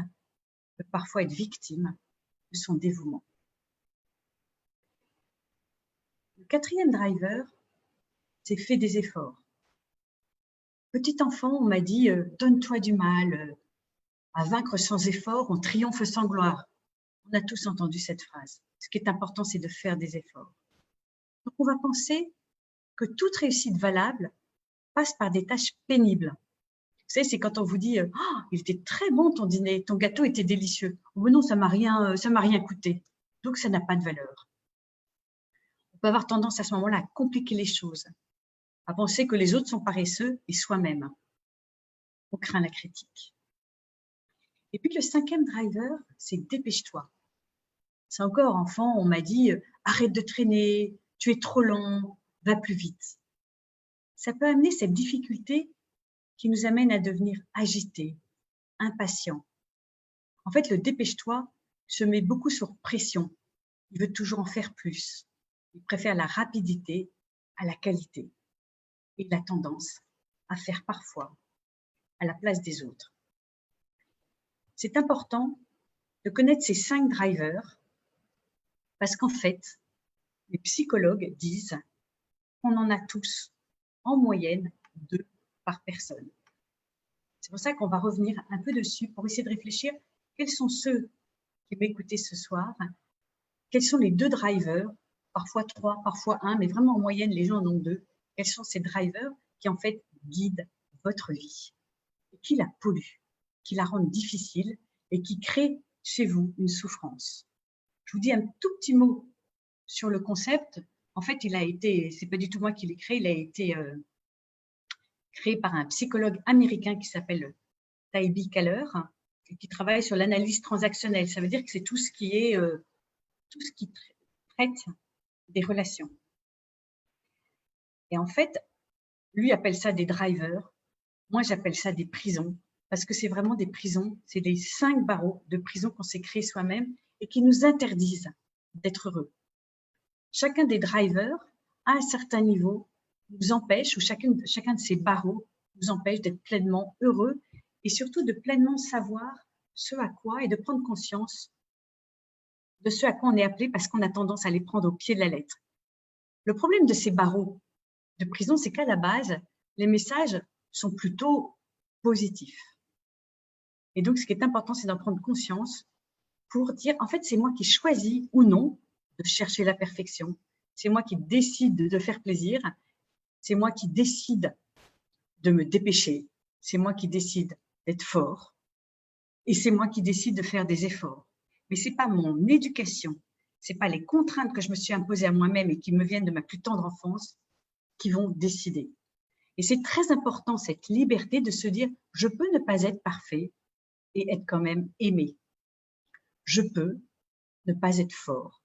peut parfois être victime de son dévouement. Le quatrième driver, c'est fait des efforts. Petit enfant, on m'a dit « donne-toi du mal, à vaincre sans effort, on triomphe sans gloire ». On a tous entendu cette phrase. Ce qui est important, c'est de faire des efforts. Donc, on va penser que toute réussite valable passe par des tâches pénibles. Vous savez, c'est quand on vous dit oh, il était très bon ton dîner, ton gâteau était délicieux. Oh, non, ça m'a rien coûté. Donc, ça n'a pas de valeur. On peut avoir tendance à ce moment-là à compliquer les choses, à penser que les autres sont paresseux et soi-même. On craint la critique. Et puis, le cinquième driver, c'est dépêche-toi. C'est encore enfant, on m'a dit arrête de traîner, tu es trop lent, va plus vite. Ça peut amener cette difficulté qui nous amène à devenir agités, impatients. En fait, le dépêche-toi se met beaucoup sur pression. Il veut toujours en faire plus. Il préfère la rapidité à la qualité. Et il a tendance à faire parfois à la place des autres. C'est important de connaître ces 5 drivers parce qu'en fait, les psychologues disent qu'on en a tous en moyenne 2 par personne. C'est pour ça qu'on va revenir un peu dessus pour essayer de réfléchir quels sont ceux qui m'écoutaient ce soir, quels sont les 2 drivers, parfois 3, parfois 1, mais vraiment en moyenne, les gens en ont 2. Quels sont ces drivers qui en fait guident votre vie et qui la polluent, qui la rendent difficile et qui créent chez vous une souffrance. Je vous dis un tout petit mot sur le concept. En fait, c'est pas du tout moi qui l'ai créé, il a été créé par un psychologue américain qui s'appelle Taibi Kahler et qui travaille sur l'analyse transactionnelle. Ça veut dire que c'est tout ce qui traite des relations. Et en fait, lui appelle ça des drivers. Moi, j'appelle ça des prisons parce que c'est vraiment des prisons. C'est les 5 barreaux de prison qu'on s'est créés soi-même et qui nous interdisent d'être heureux. Chacun des drivers, à un certain niveau, nous empêche, ou chacun de ces barreaux nous empêche d'être pleinement heureux et surtout de pleinement savoir ce à quoi et de prendre conscience de ce à quoi on est appelé parce qu'on a tendance à les prendre au pied de la lettre. Le problème de ces barreaux de prison, c'est qu'à la base, les messages sont plutôt positifs. Et donc, ce qui est important, c'est d'en prendre conscience pour dire, en fait, c'est moi qui choisis ou non de chercher la perfection. C'est moi qui décide de faire plaisir. C'est moi qui décide de me dépêcher. C'est moi qui décide d'être fort. Et c'est moi qui décide de faire des efforts. Mais ce n'est pas mon éducation, ce n'est pas les contraintes que je me suis imposées à moi-même et qui me viennent de ma plus tendre enfance qui vont décider. Et c'est très important, cette liberté de se dire « je peux ne pas être parfait et être quand même aimé. Je peux ne pas être fort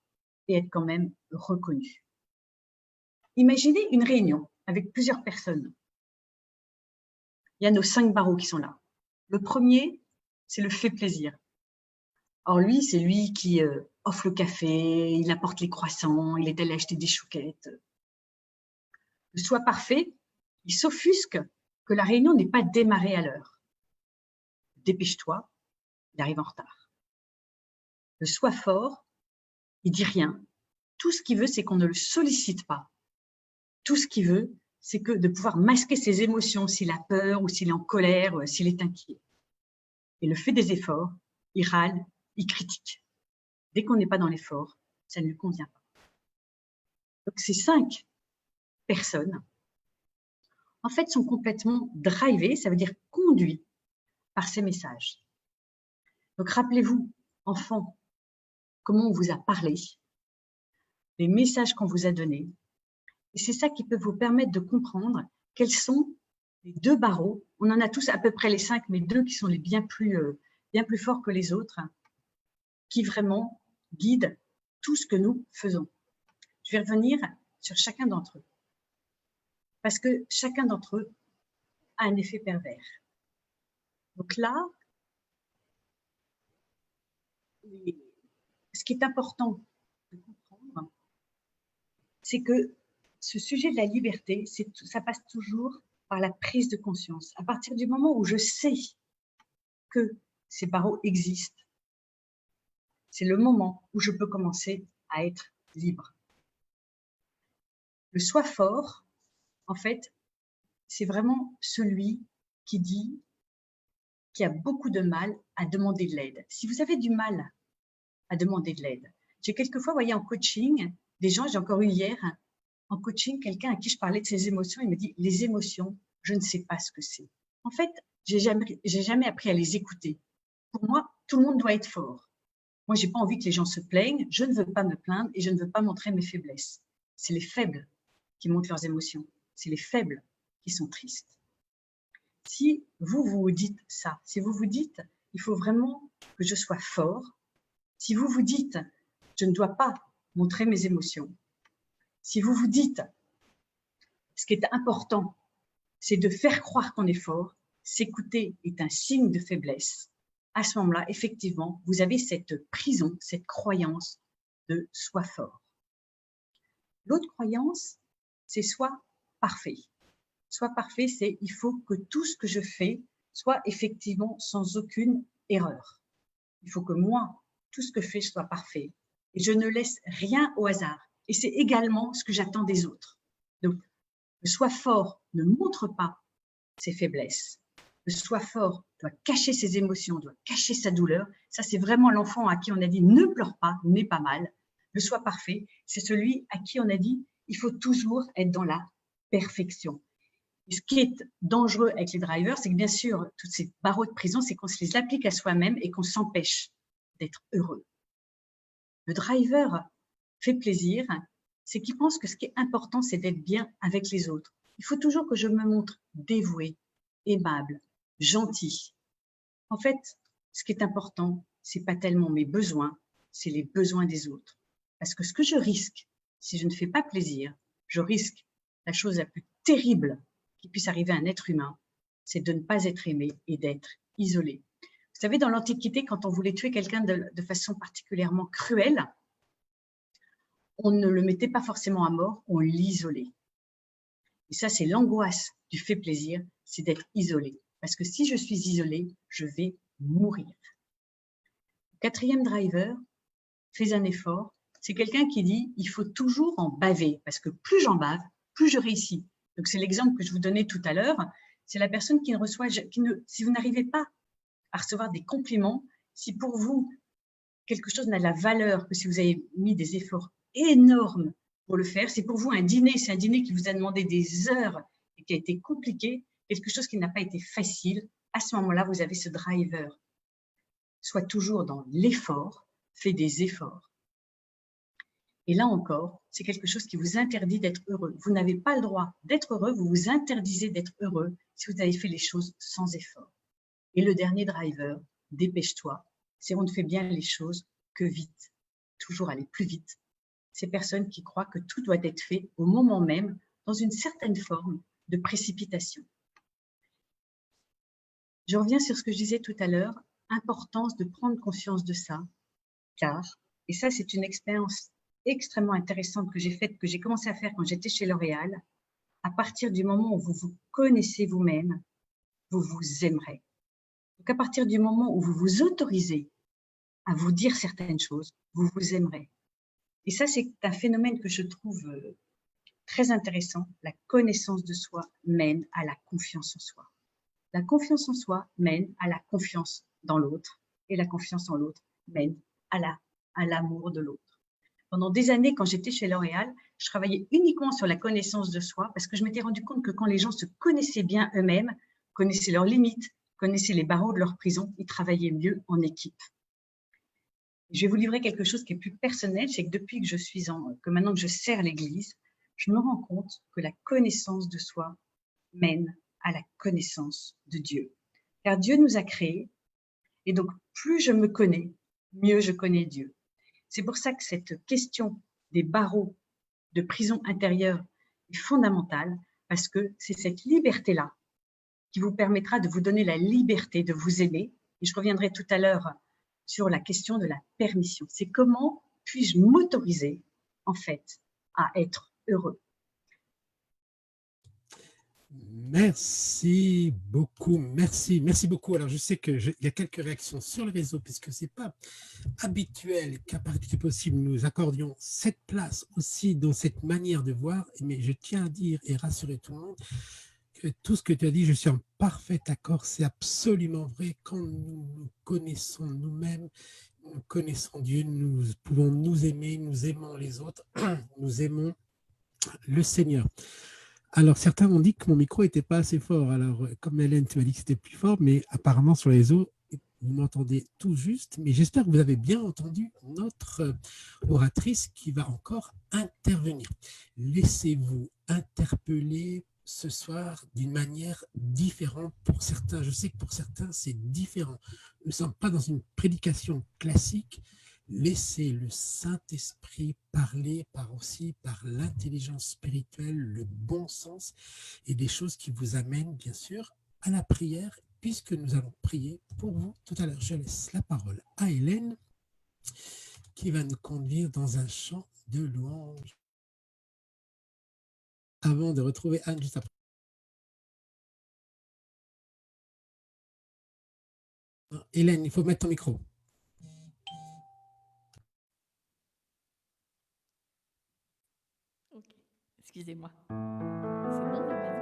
et être quand même reconnu. » Imaginez une réunion avec plusieurs personnes. Il y a nos 5 barreaux qui sont là. Le premier, c'est le fait plaisir. Or lui, c'est lui qui offre le café, il apporte les croissants, il est allé acheter des chouquettes. Le soi parfait, il s'offusque que la réunion n'ait pas démarré à l'heure. Dépêche-toi, il arrive en retard. Le soi fort, il dit rien. Tout ce qu'il veut, c'est qu'on ne le sollicite pas. Tout ce qu'il veut, c'est que de pouvoir masquer ses émotions, s'il a peur ou s'il est en colère, ou s'il est inquiet. Et le fait des efforts, il râle, il critique. Dès qu'on n'est pas dans l'effort, ça ne lui convient pas. Donc ces 5 personnes, en fait, sont complètement drivées, ça veut dire conduits par ces messages. Donc rappelez-vous, enfants, comment on vous a parlé, les messages qu'on vous a donnés. Et c'est ça qui peut vous permettre de comprendre quels sont les 2 barreaux. On en a tous à peu près les 5, mais 2 qui sont les bien plus forts que les autres, qui vraiment guident tout ce que nous faisons. Je vais revenir sur chacun d'entre eux. Parce que chacun d'entre eux a un effet pervers. Donc là, ce qui est important de comprendre, c'est que ce sujet de la liberté, ça passe toujours par la prise de conscience. À partir du moment où je sais que ces barreaux existent, c'est le moment où je peux commencer à être libre. Le soi fort, en fait, c'est vraiment celui qui dit qu'il a beaucoup de mal à demander de l'aide. Si vous avez du mal à demander de l'aide, j'ai quelquefois, vous voyez, en coaching, des gens, j'ai encore eu hier, en coaching, quelqu'un à qui je parlais de ses émotions, il me dit, les émotions, je ne sais pas ce que c'est. En fait, j'ai jamais appris à les écouter. Pour moi, tout le monde doit être fort. Moi, j'ai pas envie que les gens se plaignent, je ne veux pas me plaindre et je ne veux pas montrer mes faiblesses. C'est les faibles qui montrent leurs émotions. C'est les faibles qui sont tristes. Si vous vous dites ça, si vous vous dites, il faut vraiment que je sois fort, si vous vous dites, je ne dois pas montrer mes émotions, si vous vous dites, ce qui est important, c'est de faire croire qu'on est fort, s'écouter est un signe de faiblesse, à ce moment-là, effectivement, vous avez cette prison, cette croyance de soi fort. L'autre croyance, c'est soi parfait. Soit parfait, c'est il faut que tout ce que je fais soit effectivement sans aucune erreur. Il faut que moi, tout ce que je fais soit parfait. Et je ne laisse rien au hasard. Et c'est également ce que j'attends des autres. Donc, le soi fort ne montre pas ses faiblesses. Le soi fort doit cacher ses émotions, doit cacher sa douleur. Ça, c'est vraiment l'enfant à qui on a dit ne pleure pas, n'est pas mal. Le soi parfait, c'est celui à qui on a dit il faut toujours être dans la perfection. Et ce qui est dangereux avec les drivers, c'est que bien sûr, toutes ces barreaux de prison, c'est qu'on se les applique à soi-même et qu'on s'empêche d'être heureux. Le driver fait plaisir, c'est qu'il pense que ce qui est important, c'est d'être bien avec les autres. Il faut toujours que je me montre dévoué, aimable, gentil. En fait, ce qui est important, c'est pas tellement mes besoins, c'est les besoins des autres. Parce que ce que je risque, si je ne fais pas plaisir, je risque la chose la plus terrible qui puisse arriver à un être humain, c'est de ne pas être aimé et d'être isolé. Vous savez, dans l'Antiquité, quand on voulait tuer quelqu'un de façon particulièrement cruelle, on ne le mettait pas forcément à mort, on l'isolait. Et ça, c'est l'angoisse du fait plaisir, c'est d'être isolé. Parce que si je suis isolé, je vais mourir. Le quatrième driver, fais un effort, c'est quelqu'un qui dit il faut toujours en baver, parce que plus j'en bave, plus je réussis. Donc, c'est l'exemple que je vous donnais tout à l'heure. C'est la personne qui ne reçoit, si vous n'arrivez pas à recevoir des compliments, si pour vous, quelque chose n'a la valeur que si vous avez mis des efforts énormes pour le faire, c'est pour vous un dîner, c'est un dîner qui vous a demandé des heures et qui a été compliqué, quelque chose qui n'a pas été facile, à ce moment-là, vous avez ce driver. Sois toujours dans l'effort, fais des efforts. Et là encore, c'est quelque chose qui vous interdit d'être heureux. Vous n'avez pas le droit d'être heureux, vous vous interdisez d'être heureux si vous avez fait les choses sans effort. Et le dernier driver, dépêche-toi, c'est on ne fait bien les choses que vite, toujours aller plus vite. Ces personnes qui croient que tout doit être fait au moment même, dans une certaine forme de précipitation. Je reviens sur ce que je disais tout à l'heure, importance de prendre conscience de ça, car, et ça c'est une expérience extrêmement intéressante que j'ai faite, que j'ai commencé à faire quand j'étais chez L'Oréal, à partir du moment où vous vous connaissez vous-même, vous vous aimerez. Donc à partir du moment où vous vous autorisez à vous dire certaines choses, vous vous aimerez. Et ça, c'est un phénomène que je trouve très intéressant. La connaissance de soi mène à la confiance en soi. La confiance en soi mène à la confiance dans l'autre. Et la confiance en l'autre mène à l'amour de l'autre. Pendant des années, quand j'étais chez L'Oréal, je travaillais uniquement sur la connaissance de soi parce que je m'étais rendu compte que quand les gens se connaissaient bien eux-mêmes, connaissaient leurs limites, connaissaient les barreaux de leur prison, ils travaillaient mieux en équipe. Je vais vous livrer quelque chose qui est plus personnel, c'est que depuis que maintenant que je sers l'Église, je me rends compte que la connaissance de soi mène à la connaissance de Dieu. Car Dieu nous a créés, et donc plus je me connais, mieux je connais Dieu. C'est pour ça que cette question des barreaux de prison intérieure est fondamentale, parce que c'est cette liberté-là qui vous permettra de vous donner la liberté de vous aimer. Et je reviendrai tout à l'heure sur la question de la permission. C'est comment puis-je m'autoriser, en fait, à être heureux. Merci beaucoup, merci beaucoup. Alors, je sais qu'il y a quelques réactions sur le réseau, puisque ce n'est pas habituel qu'à partir du possible, nous accordions cette place aussi dans cette manière de voir, mais je tiens à dire et rassurer tout le monde que tout ce que tu as dit, je suis en parfait accord, c'est absolument vrai. Quand nous nous connaissons nous-mêmes, nous connaissons Dieu, nous pouvons nous aimer, nous aimons les autres, nous aimons le Seigneur. Alors, certains m'ont dit que mon micro n'était pas assez fort. Alors, comme Hélène, tu m'as dit que c'était plus fort, mais apparemment sur les réseaux, vous m'entendez tout juste. Mais j'espère que vous avez bien entendu notre oratrice qui va encore intervenir. Laissez-vous interpeller ce soir d'une manière différente pour certains. Je sais que pour certains, c'est différent. Nous ne sommes pas dans une prédication classique. Laissez le Saint-Esprit parler par l'intelligence spirituelle, le bon sens et des choses qui vous amènent bien sûr à la prière, puisque nous allons prier pour vous tout à l'heure. Je laisse la parole à Hélène qui va nous conduire dans un chant de louange avant de retrouver Anne juste après. Hélène, il faut mettre ton micro. Ok, excusez-moi. C'est bon maintenant?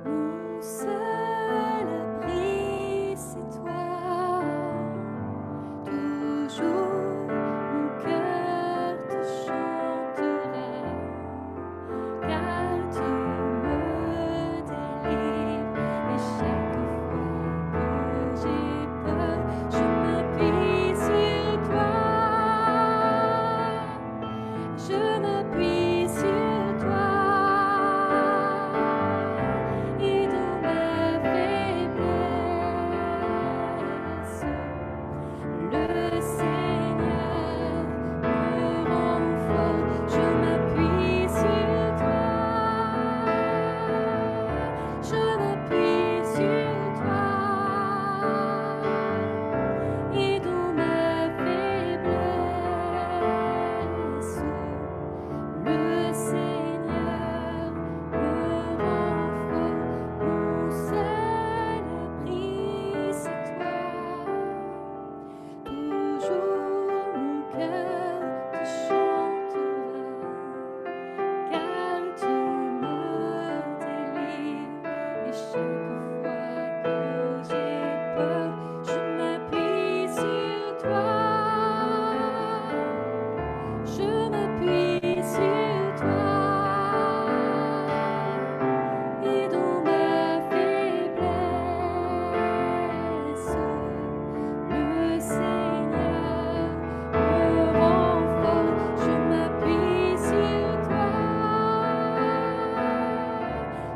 Mon seul abri, c'est toi. Toujours mon cœur te chantera, car tu me délivres. Et chaque fois que j'ai peur, je m'appuie sur toi. Je m'appuie sur toi. Et dans ma faiblesse, le Seigneur me rend fort. Je m'appuie sur toi. Je m'appuie sur toi. Et dans ma faiblesse, le Seigneur me rend fort. Mon seul abri, c'est toi. Toujours mon cœur te chantera, car tu me délivres. Et chaque fois que j'ai peur, je m'appuie sur toi. Je m'appuie sur toi. Et dans ma faiblesse, le Seigneur me rend fort. Je m'appuie sur toi.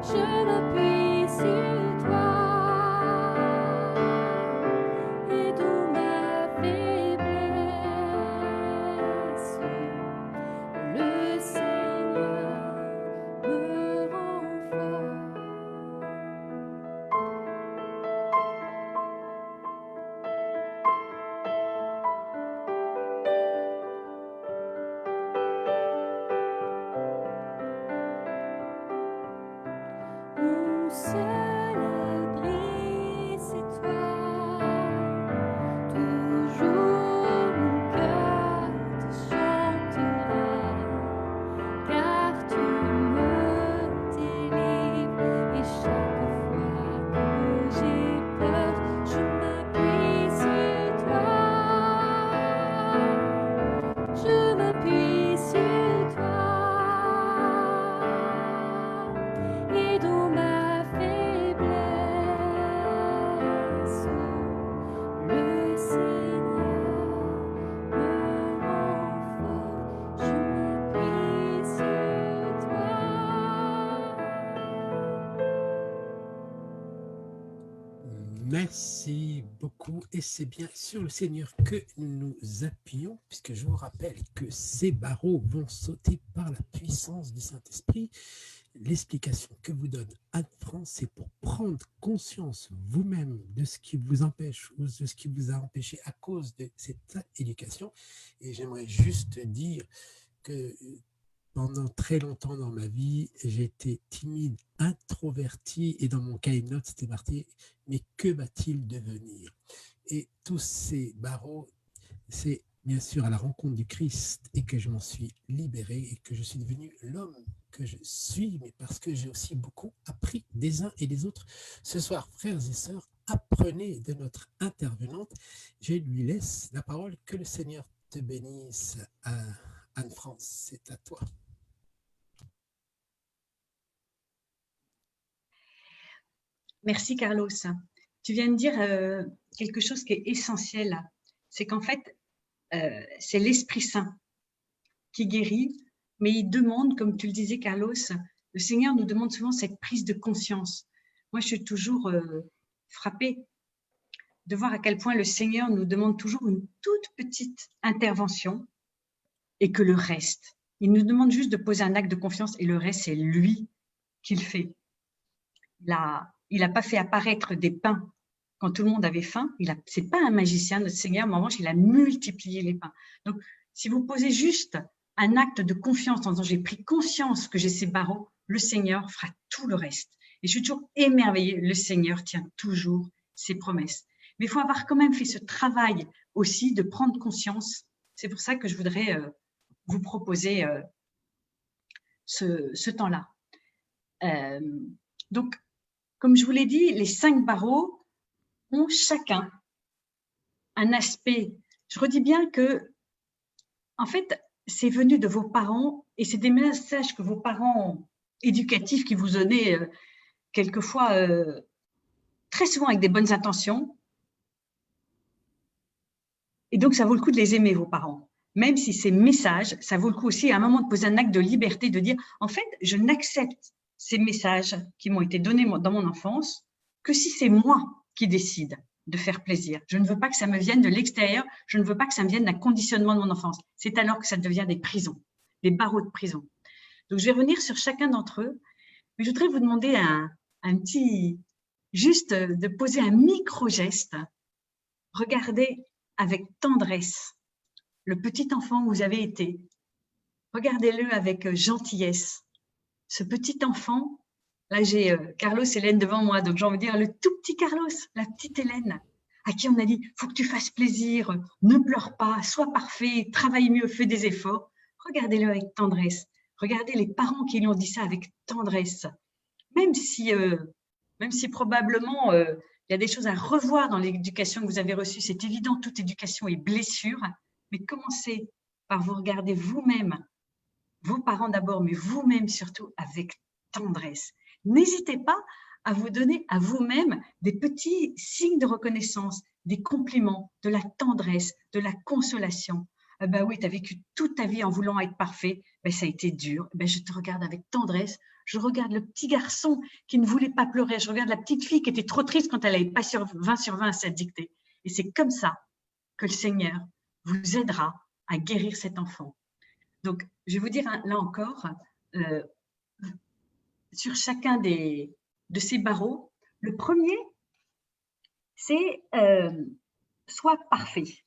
Je m'appuie sur toi. Et dans ma faiblesse, le Seigneur me rend fort. Mon seul abri, c'est toi. Toujours mon cœur te chantera, car tu me délivres. Et chaque fois que j'ai peur, je m'appuie sur toi. Je m'appuie sur toi. Et dans ma faiblesse, le Seigneur me rend fort. Je m'appuie sur toi. Merci beaucoup. Et c'est bien sur le Seigneur que nous nous appuyons, puisque je vous rappelle que ces barreaux vont sauter par la puissance du Saint-Esprit. L'explication que vous donne Anne-France, c'est pour prendre conscience vous-même de ce qui vous empêche ou de ce qui vous a empêché à cause de cette éducation. Et j'aimerais juste dire que pendant très longtemps dans ma vie, j'étais timide, introverti, et dans mon cahier de notes, c'était marqué « Mais que va-t-il devenir ?» Et tous ces barreaux, c'est bien sûr à la rencontre du Christ et que je m'en suis libéré et que je suis devenu l'homme que je suis, mais parce que j'ai aussi beaucoup appris des uns et des autres. Ce soir, frères et sœurs, apprenez de notre intervenante. Je lui laisse la parole. Que le Seigneur te bénisse. Anne-France, c'est à toi. Merci Carlos. Tu viens de dire quelque chose qui est essentiel. C'est qu'en fait, c'est l'Esprit Saint qui guérit, mais il demande, comme tu le disais Carlos, le Seigneur nous demande souvent cette prise de conscience. Moi, je suis toujours frappée de voir à quel point le Seigneur nous demande toujours une toute petite intervention et que le reste, il nous demande juste de poser un acte de confiance et le reste, c'est lui qui le fait. Il n'a pas fait apparaître des pains quand tout le monde avait faim. Ce n'est pas un magicien, notre Seigneur, mais en revanche, il a multiplié les pains. Donc, si vous posez juste un acte de confiance en disant « j'ai pris conscience que j'ai ces barreaux », le Seigneur fera tout le reste. Et je suis toujours émerveillée, le Seigneur tient toujours ses promesses. Mais il faut avoir quand même fait ce travail aussi de prendre conscience. C'est pour ça que je voudrais vous proposer ce temps-là. Donc, comme je vous l'ai dit, les 5 barreaux ont chacun un aspect. Je redis bien que, en fait, c'est venu de vos parents et c'est des messages que vos parents éducatifs qui vous donnaient quelquefois, très souvent avec des bonnes intentions. Et donc, ça vaut le coup de les aimer, vos parents. Même si ces messages, ça vaut le coup aussi à un moment de poser un acte de liberté, de dire, en fait, je n'accepte ces messages qui m'ont été donnés dans mon enfance que si c'est moi qui décide de faire plaisir. Je ne veux pas que ça me vienne de l'extérieur, je ne veux pas que ça me vienne d'un conditionnement de mon enfance. C'est alors que ça devient des prisons, des barreaux de prison. Donc, je vais revenir sur chacun d'entre eux, mais je voudrais vous demander un petit, juste de poser un micro-geste. Regardez avec tendresse le petit enfant que vous avez été. Regardez-le avec gentillesse. Ce petit enfant, là j'ai Carlos et Hélène devant moi, donc j'ai envie de dire le tout petit Carlos, la petite Hélène, à qui on a dit « faut que tu fasses plaisir, ne pleure pas, sois parfait, travaille mieux, fais des efforts ». Regardez-le avec tendresse. Regardez les parents qui lui ont dit ça avec tendresse. Même si probablement il y a des choses à revoir dans l'éducation que vous avez reçue, c'est évident, toute éducation est blessure, mais commencez par vous regarder vous-même, vos parents d'abord, mais vous-même surtout avec tendresse. N'hésitez pas à vous donner à vous-même des petits signes de reconnaissance, des compliments, de la tendresse, de la consolation. Ben oui, tu as vécu toute ta vie en voulant être parfait, ben ça a été dur, ben je te regarde avec tendresse, je regarde le petit garçon qui ne voulait pas pleurer, je regarde la petite fille qui était trop triste quand elle n'avait pas 20 sur 20 à cette dictée. Et c'est comme ça que le Seigneur vous aidera à guérir cet enfant. Donc, je vais vous dire là encore, sur chacun de ces barreaux, le premier, c'est sois parfait.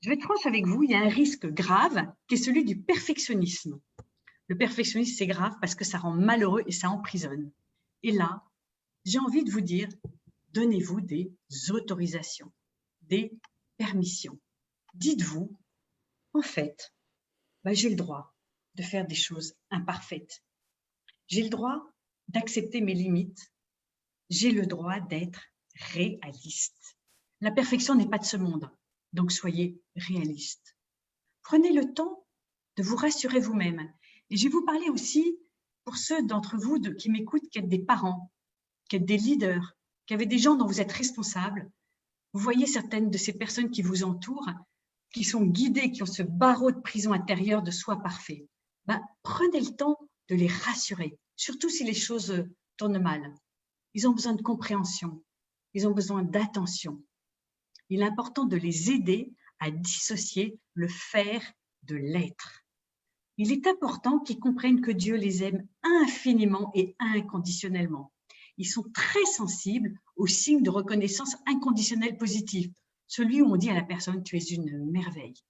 Je vais être franche avec vous, il y a un risque grave qui est celui du perfectionnisme. Le perfectionnisme, c'est grave parce que ça rend malheureux et ça emprisonne. Et là, j'ai envie de vous dire, donnez-vous des autorisations, des permissions. Dites-vous, en fait, ben, j'ai le droit de faire des choses imparfaites. J'ai le droit d'accepter mes limites. J'ai le droit d'être réaliste. La perfection n'est pas de ce monde, donc soyez réaliste. Prenez le temps de vous rassurer vous-même. Et je vais vous parler aussi, pour ceux d'entre vous qui m'écoutent, qui êtes des parents, qui êtes des leaders, qui avez des gens dont vous êtes responsables. Vous voyez certaines de ces personnes qui vous entourent, qui sont guidées, qui ont ce barreau de prison intérieure de soi parfait. Ben, prenez le temps de les rassurer, surtout si les choses tournent mal. Ils ont besoin de compréhension, ils ont besoin d'attention. Il est important de les aider à dissocier le faire de l'être. Il est important qu'ils comprennent que Dieu les aime infiniment et inconditionnellement. Ils sont très sensibles aux signes de reconnaissance inconditionnelle positive, celui où on dit à la personne « tu es une merveille ».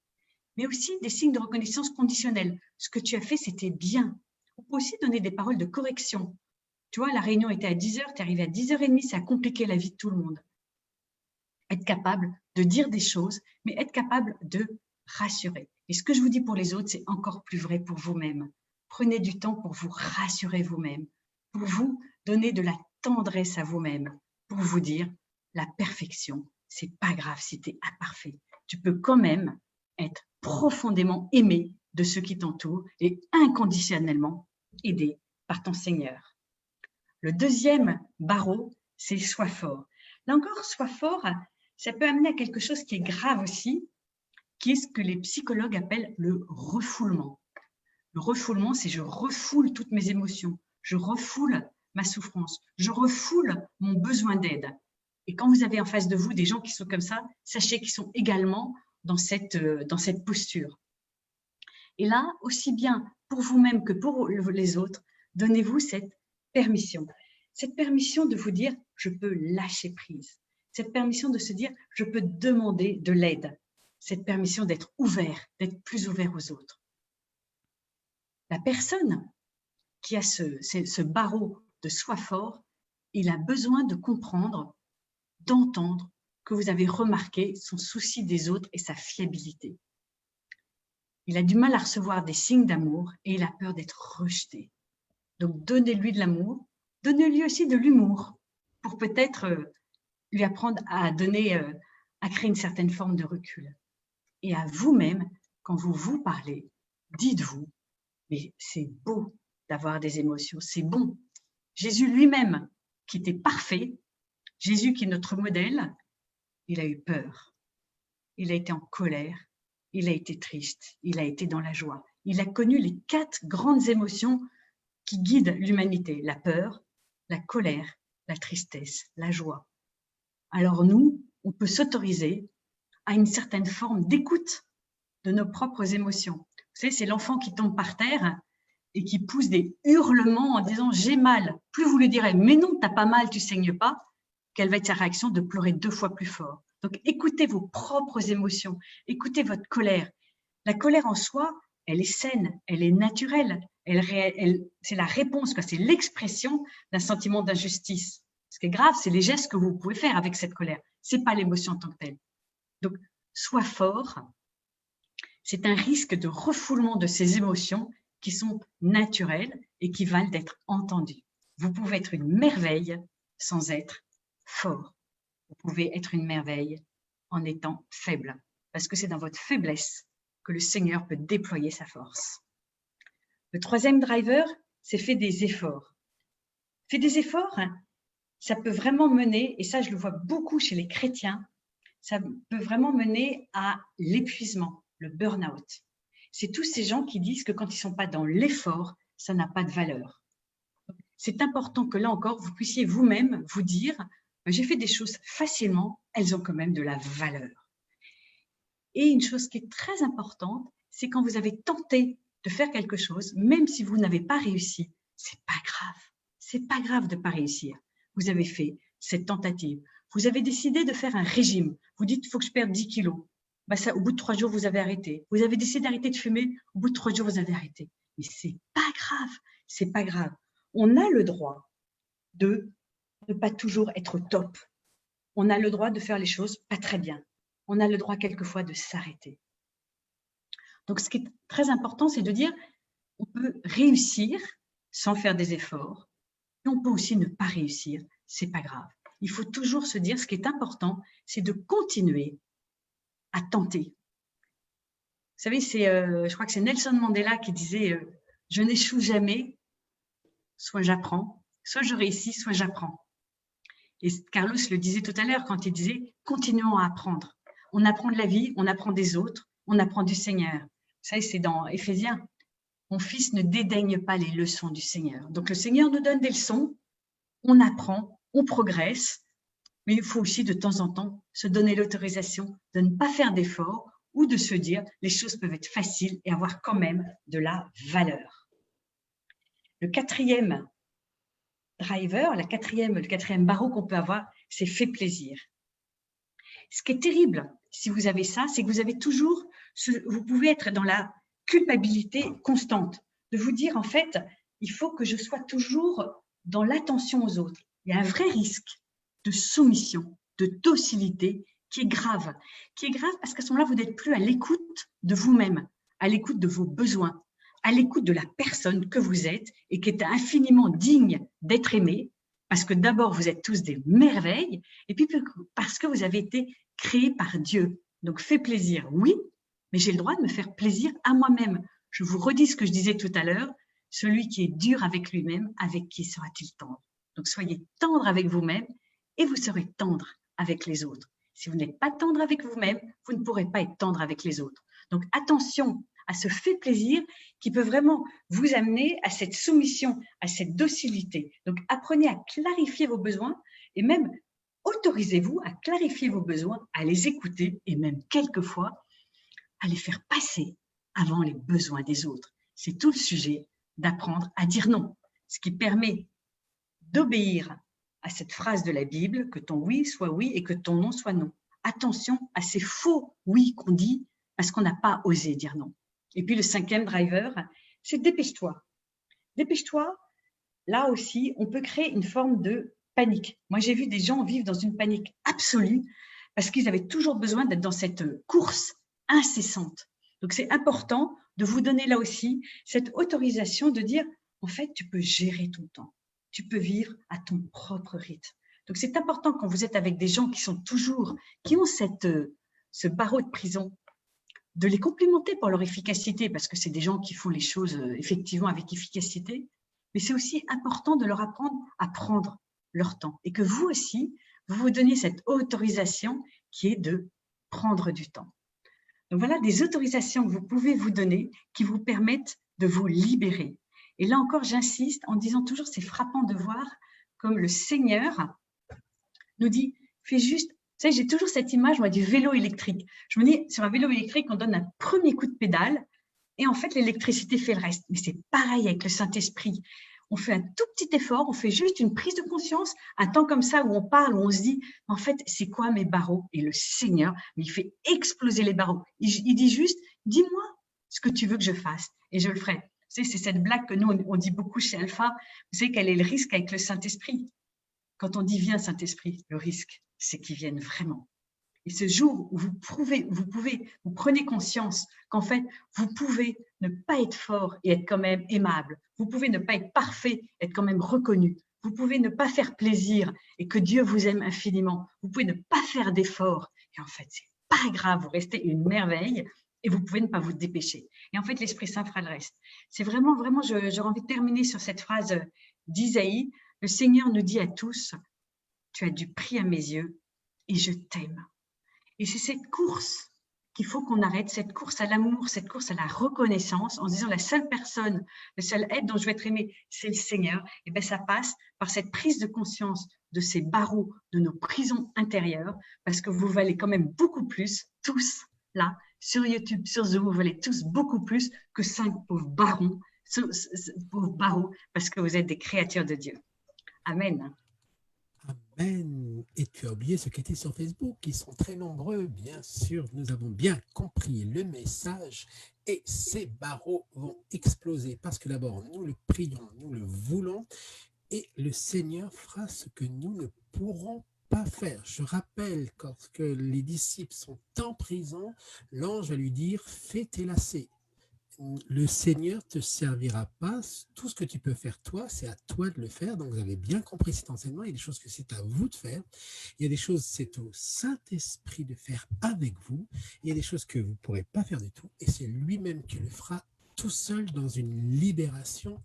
mais aussi des signes de reconnaissance conditionnelle. Ce que tu as fait, c'était bien. On peut aussi donner des paroles de correction. Tu vois, la réunion était à 10h, tu es arrivé à 10h30, ça a compliqué la vie de tout le monde. Être capable de dire des choses, mais être capable de rassurer. Et ce que je vous dis pour les autres, c'est encore plus vrai pour vous-même. Prenez du temps pour vous rassurer vous-même, pour vous donner de la tendresse à vous-même, pour vous dire la perfection, c'est pas grave si tu es imparfait. Tu peux quand même être profondément aimé de ceux qui t'entourent et inconditionnellement aidé par ton Seigneur. Le deuxième barreau, c'est sois fort. Là encore, sois fort, ça peut amener à quelque chose qui est grave aussi, qui est ce que les psychologues appellent le refoulement. Le refoulement, c'est je refoule toutes mes émotions, je refoule ma souffrance, je refoule mon besoin d'aide. Et quand vous avez en face de vous des gens qui sont comme ça, sachez qu'ils sont également dans cette posture. Et là, aussi bien pour vous-même que pour les autres, donnez-vous cette permission de vous dire « je peux lâcher prise », cette permission de se dire « je peux demander de l'aide », cette permission d'être ouvert, d'être plus ouvert aux autres. La personne qui a ce barreau de soi fort, il a besoin de comprendre, d'entendre que vous avez remarqué son souci des autres et sa fiabilité. Il a du mal à recevoir des signes d'amour et il a peur d'être rejeté. Donc, donnez-lui de l'amour, donnez-lui aussi de l'humour pour peut-être lui apprendre à créer une certaine forme de recul. Et à vous-même, quand vous vous parlez, dites-vous, mais c'est beau d'avoir des émotions, c'est bon. Jésus lui-même, qui était parfait, Jésus qui est notre modèle, il a eu peur, il a été en colère, il a été triste, il a été dans la joie. Il a connu les 4 grandes émotions qui guident l'humanité, la peur, la colère, la tristesse, la joie. Alors nous, on peut s'autoriser à une certaine forme d'écoute de nos propres émotions. Vous savez, c'est l'enfant qui tombe par terre et qui pousse des hurlements en disant « j'ai mal ». Plus vous lui direz « mais non, t'as pas mal, tu saignes pas », quelle va être sa réaction de pleurer 2 fois plus fort. Donc, écoutez vos propres émotions, écoutez votre colère. La colère en soi, elle est saine, elle est naturelle, c'est la réponse, c'est l'expression d'un sentiment d'injustice. Ce qui est grave, c'est les gestes que vous pouvez faire avec cette colère. Ce n'est pas l'émotion en tant que telle. Donc, sois fort. C'est un risque de refoulement de ces émotions qui sont naturelles et qui valent d'être entendues. Vous pouvez être une merveille sans être fort. Vous pouvez être une merveille en étant faible, parce que c'est dans votre faiblesse que le Seigneur peut déployer sa force. Le 3e driver, c'est fait des efforts. Fait des efforts, ça peut vraiment mener, et ça je le vois beaucoup chez les chrétiens, ça peut vraiment mener à l'épuisement, le burn-out. C'est tous ces gens qui disent que quand ils ne sont pas dans l'effort, ça n'a pas de valeur. C'est important que là encore, vous puissiez vous-même vous dire « j'ai fait des choses facilement, elles ont quand même de la valeur ». Et une chose qui est très importante, c'est quand vous avez tenté de faire quelque chose, même si vous n'avez pas réussi, c'est pas grave. C'est pas grave de ne pas réussir. Vous avez fait cette tentative. Vous avez décidé de faire un régime. Vous dites, il faut que je perde 10 kilos. Ça, au bout de 3 jours, vous avez arrêté. Vous avez décidé d'arrêter de fumer. Au bout de 3 jours, vous avez arrêté. Mais c'est pas grave. C'est pas grave. On a le droit de ne pas toujours être au top. On a le droit de faire les choses pas très bien. On a le droit quelquefois de s'arrêter. Donc, ce qui est très important, c'est de dire, on peut réussir sans faire des efforts, et on peut aussi ne pas réussir, c'est pas grave. Il faut toujours se dire, ce qui est important, c'est de continuer à tenter. Vous savez, je crois que c'est Nelson Mandela qui disait « Je n'échoue jamais, soit j'apprends, soit je réussis, soit j'apprends ». Et Carlos le disait tout à l'heure quand il disait « Continuons à apprendre ». On apprend de la vie, on apprend des autres, on apprend du Seigneur. Vous savez, c'est dans Éphésiens. Mon fils ne dédaigne pas les leçons du Seigneur. Donc, le Seigneur nous donne des leçons, on apprend, on progresse, mais il faut aussi de temps en temps se donner l'autorisation de ne pas faire d'efforts ou de se dire les choses peuvent être faciles et avoir quand même de la valeur. Le 4e driver, le quatrième barreau qu'on peut avoir, c'est fait plaisir. ce qui est terrible, si vous avez ça, c'est que vous avez toujours, vous pouvez être dans la culpabilité constante, de vous dire, en fait, il faut que je sois toujours dans l'attention aux autres. Il y a un vrai risque de soumission, de docilité qui est grave parce qu'à ce moment-là, vous n'êtes plus à l'écoute de vous-même, à l'écoute de vos besoins, à l'écoute de la personne que vous êtes et qui est infiniment digne d'être aimée, parce que d'abord, vous êtes tous des merveilles, et puis parce que vous avez été créés par Dieu. Donc, fait plaisir, oui, mais j'ai le droit de me faire plaisir à moi-même. Je vous redis ce que je disais tout à l'heure, celui qui est dur avec lui-même, avec qui sera-t-il tendre? Donc, soyez tendre avec vous-même et vous serez tendre avec les autres. Si vous n'êtes pas tendre avec vous-même, vous ne pourrez pas être tendre avec les autres. Donc, attention à ce fait plaisir qui peut vraiment vous amener à cette soumission, à cette docilité. Donc, apprenez à clarifier vos besoins et même autorisez-vous à clarifier vos besoins, à les écouter et même quelquefois à les faire passer avant les besoins des autres. C'est tout le sujet d'apprendre à dire non, ce qui permet d'obéir à cette phrase de la Bible, que ton oui soit oui et que ton non soit non. Attention à ces faux oui qu'on dit parce qu'on n'a pas osé dire non. Et puis le 5e driver, c'est dépêche-toi. Dépêche-toi, là aussi, on peut créer une forme de panique. Moi, j'ai vu des gens vivre dans une panique absolue parce qu'ils avaient toujours besoin d'être dans cette course incessante. Donc, c'est important de vous donner là aussi cette autorisation de dire, en fait, tu peux gérer ton temps. Tu peux vivre à ton propre rythme. Donc, c'est important quand vous êtes avec des gens qui ont ce barreau de prison, de les complimenter pour leur efficacité, parce que c'est des gens qui font les choses effectivement avec efficacité, mais c'est aussi important de leur apprendre à prendre leur temps et que vous aussi, vous vous donniez cette autorisation qui est de prendre du temps. Donc voilà des autorisations que vous pouvez vous donner qui vous permettent de vous libérer. Et là encore, j'insiste en disant toujours, c'est frappant de voir comme le Seigneur nous dit, fais juste, vous savez, j'ai toujours cette image, moi, du vélo électrique. Je me dis, sur un vélo électrique, on donne un premier coup de pédale et en fait, l'électricité fait le reste. Mais c'est pareil avec le Saint-Esprit. On fait un tout petit effort, on fait juste une prise de conscience, un temps comme ça où on parle, où on se dit, en fait, c'est quoi mes barreaux? Et le Seigneur, il fait exploser les barreaux. Il dit juste, dis-moi ce que tu veux que je fasse et je le ferai. Vous savez, c'est cette blague que nous, on dit beaucoup chez Alpha. Vous savez quel est le risque avec le Saint-Esprit? Quand on dit viens Saint-Esprit, le risque, c'est qu'il vienne vraiment. Et ce jour où vous prenez conscience qu'en fait, vous pouvez ne pas être fort et être quand même aimable. Vous pouvez ne pas être parfait, être quand même reconnu. Vous pouvez ne pas faire plaisir et que Dieu vous aime infiniment. Vous pouvez ne pas faire d'efforts. Et en fait, c'est pas grave, vous restez une merveille et vous pouvez ne pas vous dépêcher. Et en fait, l'Esprit Saint fera le reste. C'est vraiment, j'aurais envie de terminer sur cette phrase d'Isaïe. Le Seigneur nous dit à tous, tu as du prix à mes yeux et je t'aime. Et c'est cette course qu'il faut qu'on arrête, cette course à l'amour, cette course à la reconnaissance, en se disant la seule personne, le seul être dont je vais être aimé, c'est le Seigneur. Et bien ça passe par cette prise de conscience de ces barreaux, de nos prisons intérieures, parce que vous valez quand même beaucoup plus, tous là, sur YouTube, sur Zoom, vous valez tous beaucoup plus que 5 pauvres barreaux, parce que vous êtes des créatures de Dieu. Amen. Amen. Et tu as oublié ceux qui étaient sur Facebook, qui sont très nombreux, bien sûr. Nous avons bien compris le message et ces barreaux vont exploser parce que d'abord, nous le prions, nous le voulons et le Seigneur fera ce que nous ne pourrons pas faire. Je rappelle, lorsque les disciples sont en prison, l'ange va lui dire « Fais tes lacets ». Le Seigneur te servira pas. Tout ce que tu peux faire toi, c'est à toi de le faire. Donc, vous avez bien compris cet enseignement. Il y a des choses que c'est à vous de faire. Il y a des choses, c'est au Saint-Esprit de faire avec vous. Il y a des choses que vous ne pourrez pas faire du tout. Et c'est lui-même qui le fera tout seul dans une libération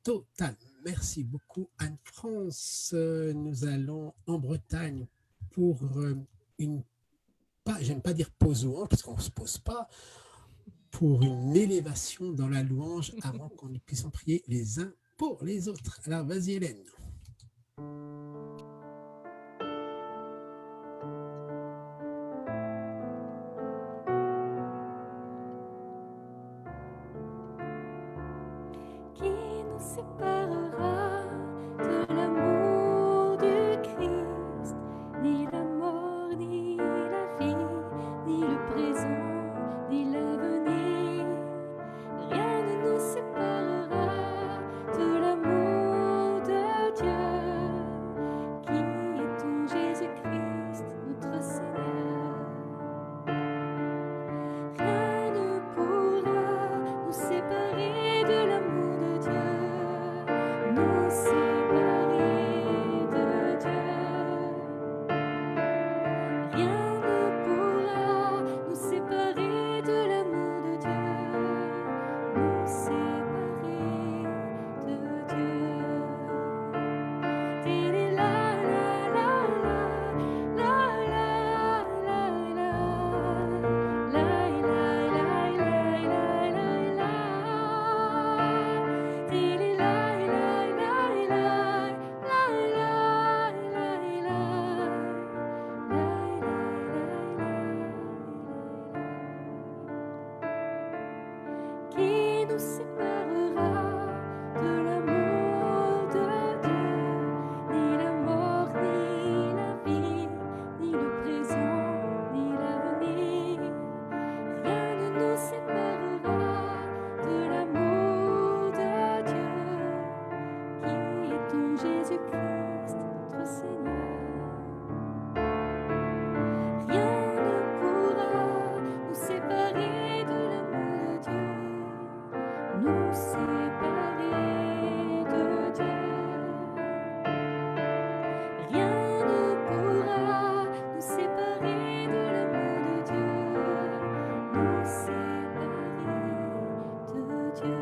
totale. Merci beaucoup, Anne-France. Nous allons en Bretagne pour j'aime pas dire pause louange, parce qu'on ne se pose pas, pour une élévation dans la louange avant qu'on ne puisse en prier les uns pour les autres. Alors, vas-y, Hélène. Qui nous séparera de l'amour du Christ, ni la mort, ni qui nous séparera de l'amour de Dieu? Ni la mort, ni la vie, ni le présent, ni l'avenir. Rien ne nous séparera de l'amour de Dieu, qui est ton Jésus-Christ, notre Seigneur. Rien ne pourra nous séparer de l'amour de Dieu, nous séparer de Dieu. Rien ne pourra nous séparer de l'amour de Dieu, nous séparer de Dieu.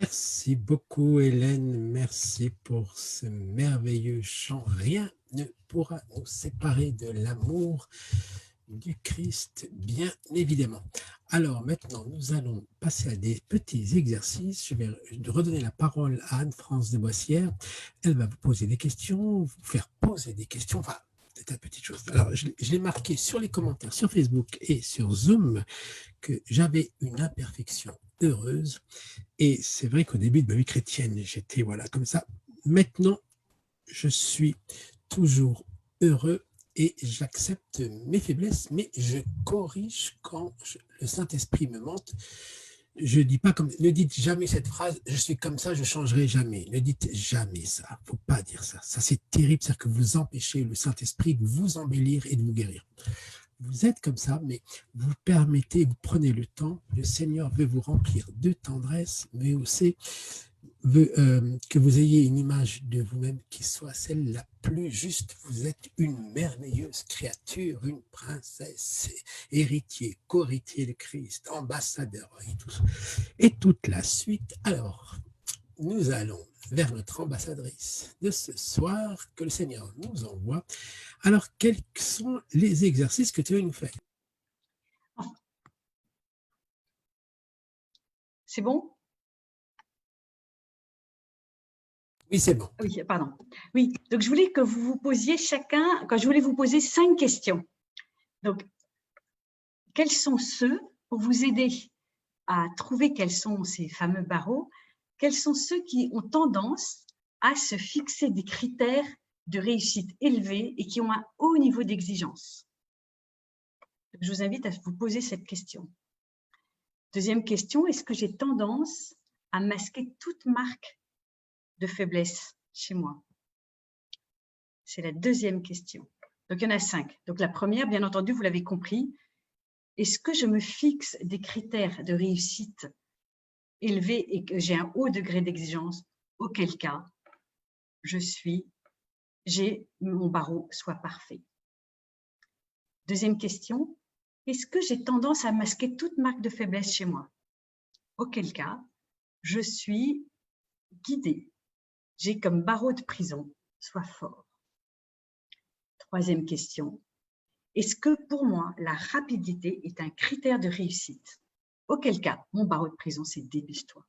Merci beaucoup, Hélène. Merci pour ce merveilleux chant. Rien ne pourra nous séparer de l'amour du Christ, bien évidemment. Alors maintenant, nous allons passer à des petits exercices. Je vais redonner la parole à Anne-France de Boissière. Elle va vous poser des questions, vous faire poser des questions. Enfin, c'est une petite chose. Alors, je l'ai marqué sur les commentaires sur Facebook et sur Zoom que j'avais une imperfection heureuse. Et c'est vrai qu'au début de ma vie chrétienne, j'étais voilà comme ça. Maintenant, je suis toujours heureux et j'accepte mes faiblesses, mais je corrige quand le Saint-Esprit me montre. Je dis pas comme, ne dites jamais cette phrase, je suis comme ça, je changerai jamais. Ne dites jamais ça, faut pas dire ça. Ça c'est terrible, c'est-à-dire que vous empêchez le Saint-Esprit de vous embellir et de vous guérir. Vous êtes comme ça, mais vous permettez, vous prenez le temps. Le Seigneur veut vous remplir de tendresse, mais aussi veut que vous ayez une image de vous-même qui soit celle la plus juste. Vous êtes une merveilleuse créature, une princesse, héritier, co-héritier de Christ, ambassadeur et toute la suite. Alors, nous allons vers notre ambassadrice de ce soir que le Seigneur nous envoie. Alors, quels sont les exercices que tu veux nous faire? C'est bon? Oui, c'est bon. Oui, pardon. Oui, donc je voulais que vous vous posiez chacun, je voulais vous poser 5 questions. Donc, quels sont ceux, pour vous aider à trouver quels sont ces fameux barreaux, quels sont ceux qui ont tendance à se fixer des critères de réussite élevés et qui ont un haut niveau d'exigence? Je vous invite à vous poser cette question. Deuxième question, est-ce que j'ai tendance à masquer toute marque de faiblesse chez moi? C'est la deuxième question. Donc, il y en a 5. Donc, la première, bien entendu, vous l'avez compris, est-ce que je me fixe des critères de réussite élevés et que j'ai un haut degré d'exigence? Auquel cas, mon barreau soit parfait. Deuxième question, est-ce que j'ai tendance à masquer toute marque de faiblesse chez moi? Auquel cas, je suis guidée. J'ai comme barreau de prison, sois fort. Troisième question, est-ce que pour moi, la rapidité est un critère de réussite? Auquel cas, mon barreau de prison, c'est dépêche-toi.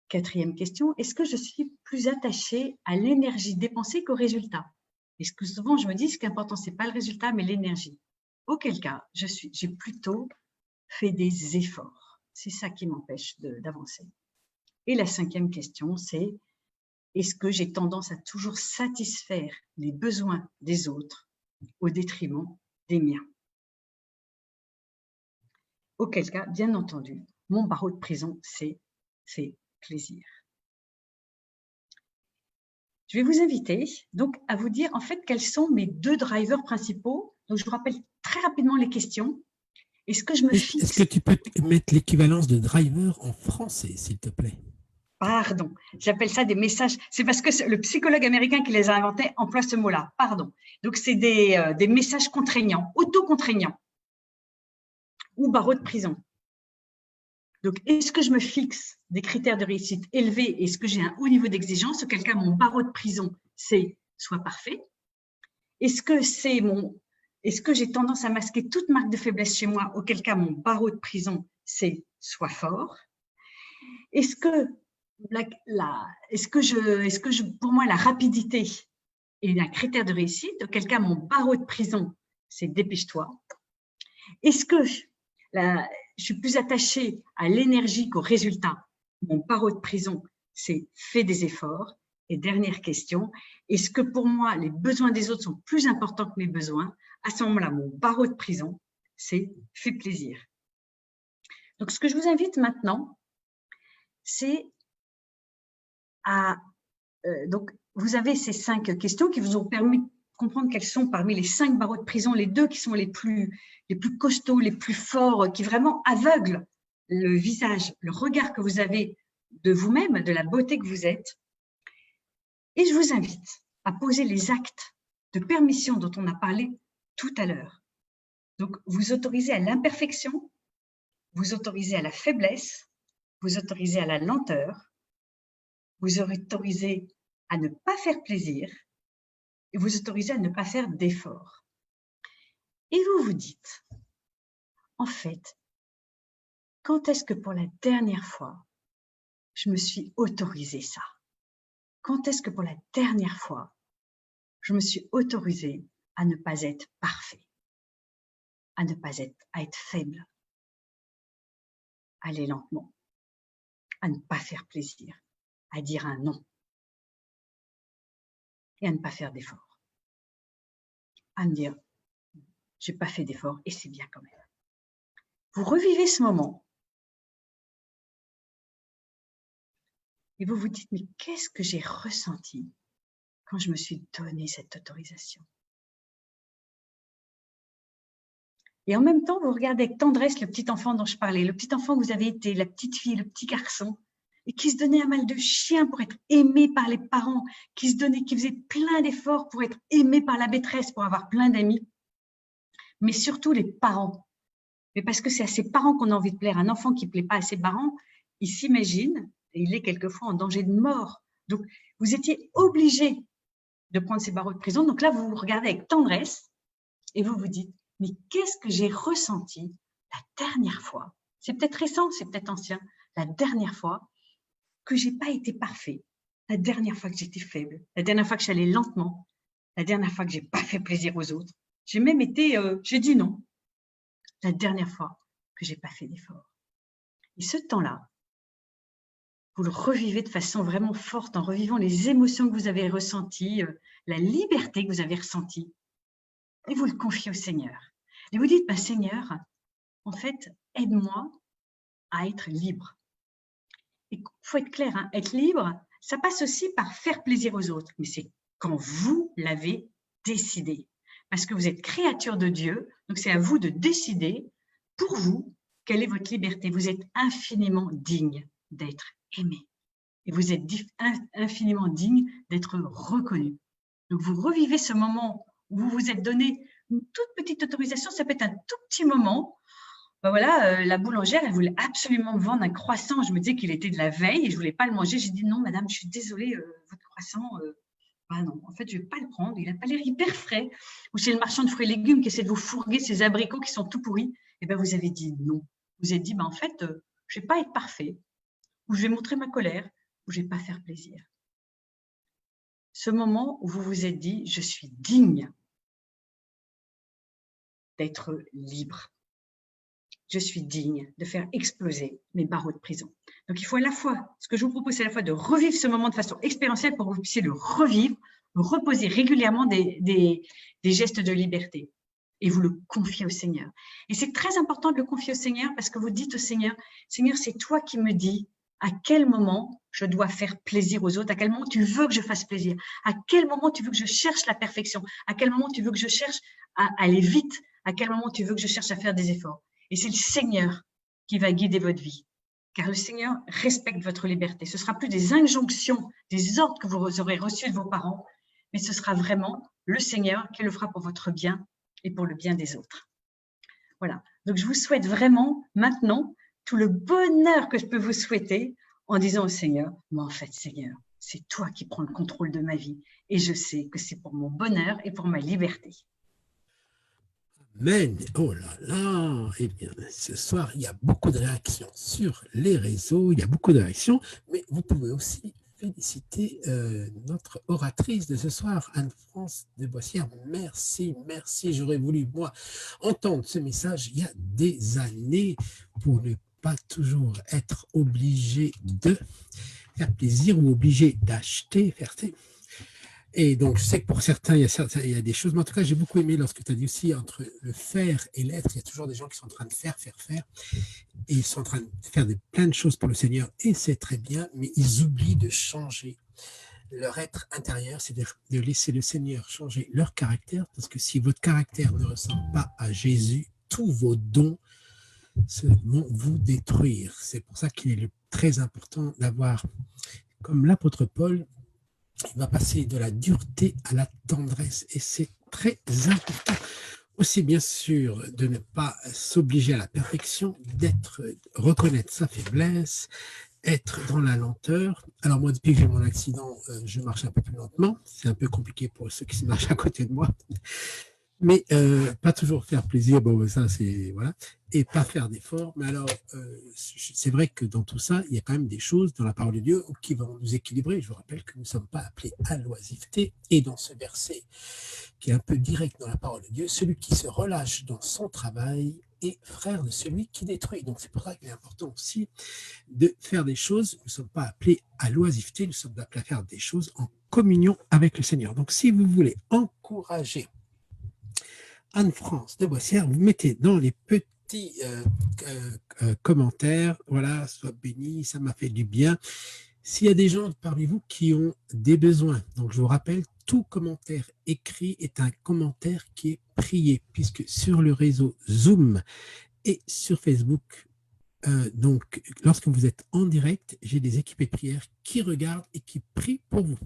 Quatrième question, est-ce que je suis plus attachée à l'énergie dépensée qu'au résultat? Est-ce que souvent je me dis ce qui est important, ce n'est pas le résultat, mais l'énergie? Auquel cas, j'ai plutôt fait des efforts. C'est ça qui m'empêche d'avancer. Et la cinquième question, c'est est-ce que j'ai tendance à toujours satisfaire les besoins des autres au détriment des miens? Auquel cas, bien entendu, mon barreau de prison, c'est plaisir. je vais vous inviter donc à vous dire en fait quels sont mes 2 drivers principaux. Donc, je vous rappelle très rapidement les questions. Est-ce que je me fixe… Est-ce que tu peux mettre l'équivalence de driver en français, s'il te plaît? Pardon, j'appelle ça des messages. C'est parce que le psychologue américain qui les a inventés emploie ce mot-là. Pardon. Donc, c'est des messages contraignants, auto-contraignants ou barreaux de prison. Donc, est-ce que je me fixe des critères de réussite élevés? Est-ce que j'ai un haut niveau d'exigence? Auquel cas, mon barreau de prison, c'est soit parfait. Est-ce que j'ai tendance à masquer toute marque de faiblesse chez moi? Auquel cas, mon barreau de prison, c'est soit fort. Est-ce que pour moi, la rapidité est un critère de réussite? Auquel cas, mon barreau de prison, c'est dépêche-toi. Est-ce que je suis plus attachée à l'énergie qu'au résultat? Mon barreau de prison, c'est fais des efforts. Et dernière question, est-ce que pour moi, les besoins des autres sont plus importants que mes besoins? À ce moment-là, mon barreau de prison, c'est fais plaisir. Donc, ce que je vous invite maintenant, c'est donc, vous avez ces 5 questions qui vous ont permis de comprendre quels sont parmi les 5 barreaux de prison, les 2 qui sont les plus costauds, les plus forts, qui vraiment aveuglent le visage, le regard que vous avez de vous-même, de la beauté que vous êtes. Et je vous invite à poser les actes de permission dont on a parlé tout à l'heure. Donc, vous autorisez à l'imperfection, vous autorisez à la faiblesse, vous autorisez à la lenteur, vous autorisez à ne pas faire plaisir et vous autorisez à ne pas faire d'efforts. Et vous vous dites, en fait, quand est-ce que pour la dernière fois, je me suis autorisé ça? Quand est-ce que pour la dernière fois, je me suis autorisé à ne pas être parfait, à être faible, à aller lentement, à ne pas faire plaisir, à dire un non et à ne pas faire d'efforts, à me dire j'ai pas fait d'efforts et c'est bien quand même. Vous revivez ce moment et vous vous dites mais qu'est-ce que j'ai ressenti quand je me suis donné cette autorisation? Et en même temps, vous regardez avec tendresse le petit enfant dont je parlais, le petit enfant que vous avez été, la petite fille, le petit garçon, et qui se donnait un mal de chien pour être aimé par les parents, qui faisait plein d'efforts pour être aimé par la maîtresse, pour avoir plein d'amis, mais surtout les parents. Mais parce que c'est à ses parents qu'on a envie de plaire. Un enfant qui ne plaît pas à ses parents, il s'imagine, et il est quelquefois en danger de mort. Donc, vous étiez obligé de prendre ces barreaux de prison. Donc là, vous vous regardez avec tendresse et vous vous dites, mais qu'est-ce que j'ai ressenti la dernière fois? C'est peut-être récent, c'est peut-être ancien. La dernière fois que je n'ai pas été parfait, la dernière fois que j'étais faible, la dernière fois que j'allais lentement, la dernière fois que je n'ai pas fait plaisir aux autres. J'ai même été, j'ai dit non. La dernière fois que je n'ai pas fait d'effort. Et ce temps-là, vous le revivez de façon vraiment forte en revivant les émotions que vous avez ressenties, la liberté que vous avez ressentie. Et vous le confiez au Seigneur. Et vous dites, Seigneur, en fait, aide-moi à être libre. Et il faut être clair, hein, être libre, ça passe aussi par faire plaisir aux autres. Mais c'est quand vous l'avez décidé. Parce que vous êtes créature de Dieu, donc c'est à vous de décider pour vous quelle est votre liberté. Vous êtes infiniment digne d'être aimé. Et vous êtes infiniment digne d'être reconnu. Donc vous revivez ce moment où vous vous êtes donné une toute petite autorisation, ça peut être un tout petit moment. Voilà, la boulangère, elle voulait absolument me vendre un croissant. Je me disais qu'il était de la veille et je ne voulais pas le manger. J'ai dit non, madame, je suis désolée, votre croissant, non, en fait, je ne vais pas le prendre. Il n'a pas l'air hyper frais. Ou chez le marchand de fruits et légumes qui essaie de vous fourguer ces abricots qui sont tout pourris. Et bien, vous avez dit non. Vous avez dit, en fait, je ne vais pas être parfait. Ou je vais montrer ma colère. Ou je ne vais pas faire plaisir. Ce moment où vous vous êtes dit, je suis digne d'être libre. Je suis digne de faire exploser mes barreaux de prison. Donc, il faut à la fois, ce que je vous propose, c'est à la fois de revivre ce moment de façon expérientielle pour que vous puissiez le revivre, reposer régulièrement des gestes de liberté et vous le confiez au Seigneur. Et c'est très important de le confier au Seigneur parce que vous dites au Seigneur, Seigneur, c'est toi qui me dis À quel moment je dois faire plaisir aux autres? À quel moment tu veux que je fasse plaisir? À quel moment tu veux que je cherche la perfection? À quel moment tu veux que je cherche à aller vite? À quel moment tu veux que je cherche à faire des efforts? Et c'est le Seigneur qui va guider votre vie. Car le Seigneur respecte votre liberté. Ce ne sera plus des injonctions, des ordres que vous aurez reçus de vos parents, mais ce sera vraiment le Seigneur qui le fera pour votre bien et pour le bien des autres. Voilà. Donc, je vous souhaite vraiment maintenant tout le bonheur que je peux vous souhaiter en disant au Seigneur, mais en fait, Seigneur, c'est toi qui prends le contrôle de ma vie et je sais que c'est pour mon bonheur et pour ma liberté. Amen. Oh là là. Eh bien, ce soir, il y a beaucoup de réactions sur les réseaux, il y a beaucoup de réactions, mais vous pouvez aussi féliciter notre oratrice de ce soir, Anne-France de Boissière. Merci, merci. J'aurais voulu, moi, entendre ce message il y a des années pour ne pas toujours être obligé de faire plaisir ou obligé d'acheter, Et donc, je sais que pour certains, il y a des choses, mais en tout cas, j'ai beaucoup aimé lorsque tu as dit aussi entre le faire et l'être, il y a toujours des gens qui sont en train de faire, et ils sont en train de faire plein de choses pour le Seigneur, et c'est très bien, mais ils oublient de changer leur être intérieur, c'est-à-dire de laisser le Seigneur changer leur caractère, parce que si votre caractère ne ressemble pas à Jésus, tous vos dons vont vous détruire. C'est pour ça qu'il est très important d'avoir, comme l'apôtre Paul, il va passer de la dureté à la tendresse et c'est très important. Aussi bien sûr de ne pas s'obliger à la perfection, reconnaître sa faiblesse, être dans la lenteur. Alors moi, depuis que j'ai mon accident, je marche un peu plus lentement. C'est un peu compliqué pour ceux qui marchent à côté de moi. Mais pas toujours faire plaisir, bon ça c'est voilà, et pas faire d'efforts. Mais alors c'est vrai que dans tout ça, il y a quand même des choses dans la parole de Dieu qui vont nous équilibrer. Je vous rappelle que nous ne sommes pas appelés à l'oisiveté. Et dans ce verset qui est un peu direct dans la parole de Dieu, celui qui se relâche dans son travail est frère de celui qui détruit. Donc c'est pour ça qu'il est important aussi de faire des choses. Nous ne sommes pas appelés à l'oisiveté, nous sommes appelés à faire des choses en communion avec le Seigneur. Donc si vous voulez encourager Anne-France de Boissière, vous mettez dans les petits commentaires, voilà, sois béni, ça m'a fait du bien. S'il y a des gens parmi vous qui ont des besoins, donc je vous rappelle, tout commentaire écrit est un commentaire qui est prié, puisque sur le réseau Zoom et sur Facebook, donc lorsque vous êtes en direct, j'ai des équipes de prière qui regardent et qui prient pour vous.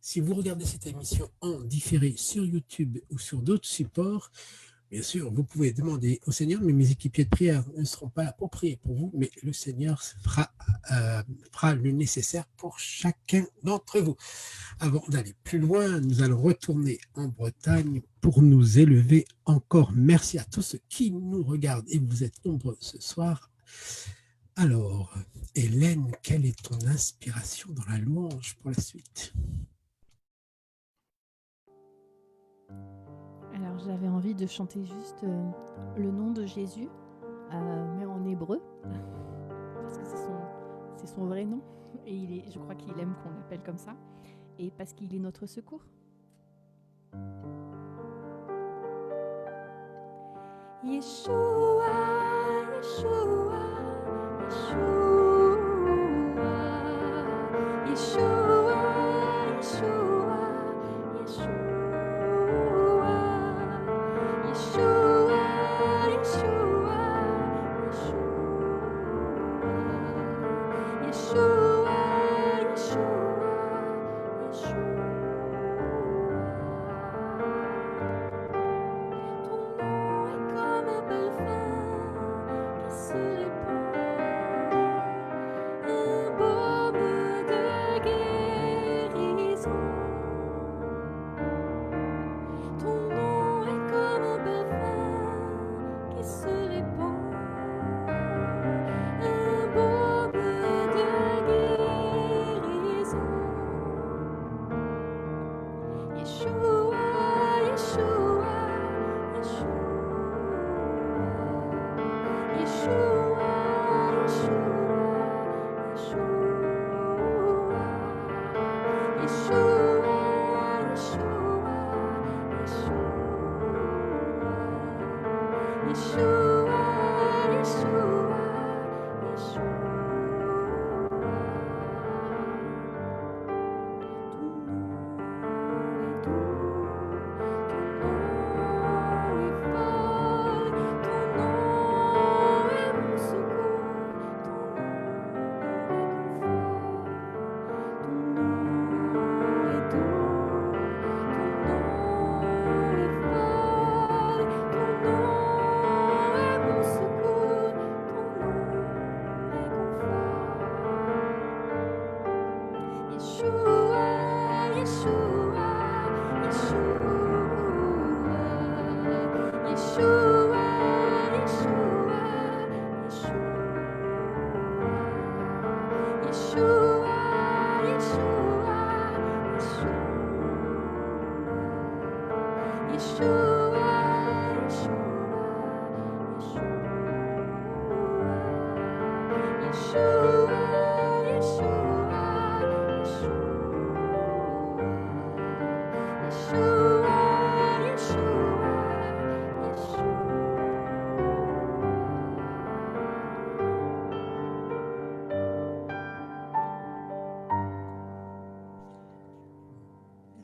Si vous regardez cette émission en différé sur YouTube ou sur d'autres supports, bien sûr, vous pouvez demander au Seigneur, mais mes équipiers de prière ne seront pas là pour prier pour vous, mais le Seigneur fera le nécessaire pour chacun d'entre vous. Avant d'aller plus loin, nous allons retourner en Bretagne pour nous élever encore. Merci à tous ceux qui nous regardent et vous êtes nombreux ce soir. Alors, Hélène, quelle est ton inspiration dans la louange pour la suite ? Alors j'avais envie de chanter juste le nom de Jésus, mais en hébreu, parce que c'est son vrai nom, et je crois qu'il aime qu'on l'appelle comme ça, et parce qu'il est notre secours. Yeshua, Yeshua, Yeshua, Yeshua, Yeshua, Yeshua.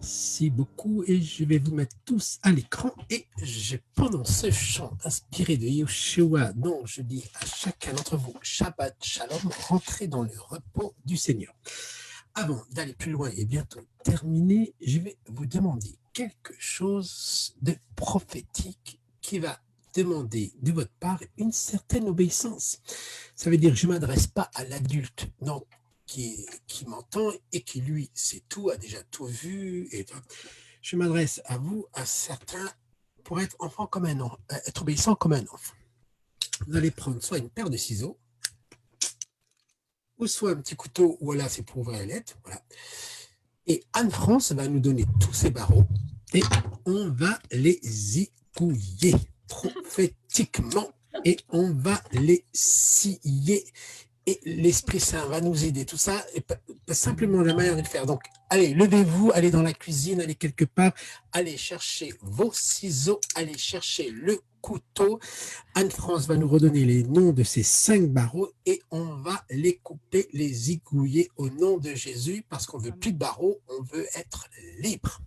Merci beaucoup et je vais vous mettre tous à l'écran et pendant ce chant inspiré de Yeshua dont je dis à chacun d'entre vous Shabbat Shalom, rentrez dans le repos du Seigneur. Avant d'aller plus loin et bientôt terminer, je vais vous demander quelque chose de prophétique qui va demander de votre part une certaine obéissance. Ça veut dire que je ne m'adresse pas à l'adulte, non, qui m'entend et qui, lui, sait tout, a déjà tout vu. Et je m'adresse à vous, à certains, pour être enfant comme un enfant, être obéissant comme un enfant. Vous allez prendre soit une paire de ciseaux, ou soit un petit couteau, voilà, c'est pour ouvrir les lettres, voilà. Et Anne-France va nous donner tous ces barreaux et on va les zigouiller prophétiquement et on va les scier. Et l'Esprit Saint va nous aider, tout ça, et simplement la manière de le faire. Donc, allez, levez-vous, allez dans la cuisine, allez quelque part, allez chercher vos ciseaux, allez chercher le couteau. Anne-France va nous redonner les noms de ces 5 barreaux et on va les couper, les zigouiller au nom de Jésus, parce qu'on ne veut plus de barreaux, on veut être libre.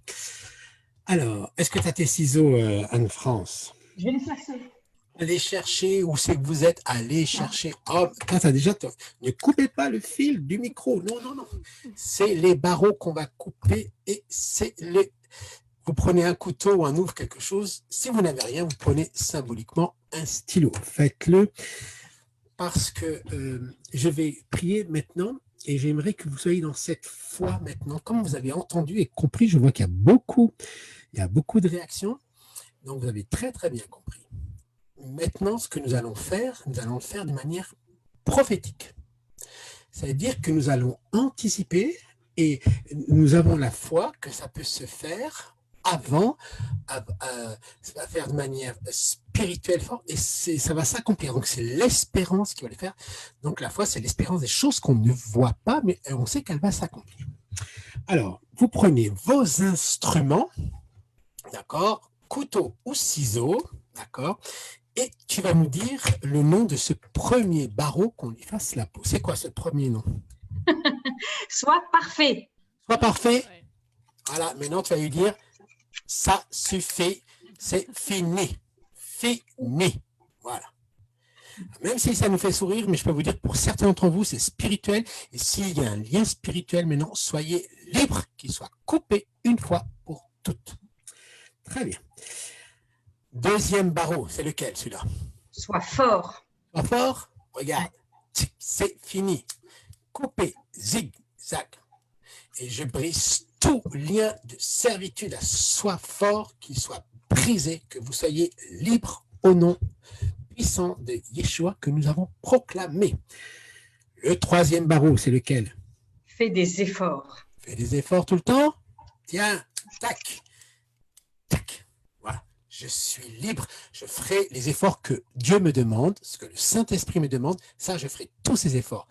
Alors, est-ce que tu as tes ciseaux, Anne-France? Je vais les placer. Allez chercher où c'est que vous êtes, allez chercher. Oh, quand t'as déjà, ne coupez pas le fil du micro. Non, non, non. C'est les barreaux qu'on va couper et c'est les. Vous prenez un couteau ou un ouvre quelque chose. Si vous n'avez rien, vous prenez symboliquement un stylo. Faites-le parce que je vais prier maintenant et j'aimerais que vous soyez dans cette foi maintenant. Comme vous avez entendu et compris, je vois qu'il y a beaucoup de réactions. Donc, vous avez très, très bien compris. Maintenant, ce que nous allons le faire de manière prophétique. C'est-à-dire que nous allons anticiper et nous avons la foi que ça peut se faire avant, ça va faire de manière spirituelle forte et ça va s'accomplir. Donc, c'est l'espérance qui va le faire. Donc, la foi, c'est l'espérance des choses qu'on ne voit pas, mais on sait qu'elle va s'accomplir. Alors, vous prenez vos instruments, d'accord, couteau ou ciseaux, d'accord, et tu vas nous dire le nom de ce premier barreau qu'on lui fasse la peau. C'est quoi ce premier nom? Sois parfait. Sois parfait. Voilà, maintenant tu vas lui dire ça suffit, c'est fini. Fini. Voilà. Même si ça nous fait sourire, mais je peux vous dire que pour certains d'entre vous, c'est spirituel. Et s'il y a un lien spirituel, maintenant, soyez libres, qu'il soit coupé une fois pour toutes. Très bien. Deuxième barreau, c'est lequel celui-là? Sois fort. Sois fort, regarde, c'est fini. Coupé, zigzag. Et je brise tout lien de servitude à sois fort, qu'il soit brisé, que vous soyez libres au nom puissant de Yeshua que nous avons proclamé. Le troisième barreau, c'est lequel? Fais des efforts. Fais des efforts tout le temps. Tiens, tac, tac. Voilà, je suis libre. Je ferai les efforts que Dieu me demande, ce que le Saint-Esprit me demande. Ça, je ferai tous ces efforts.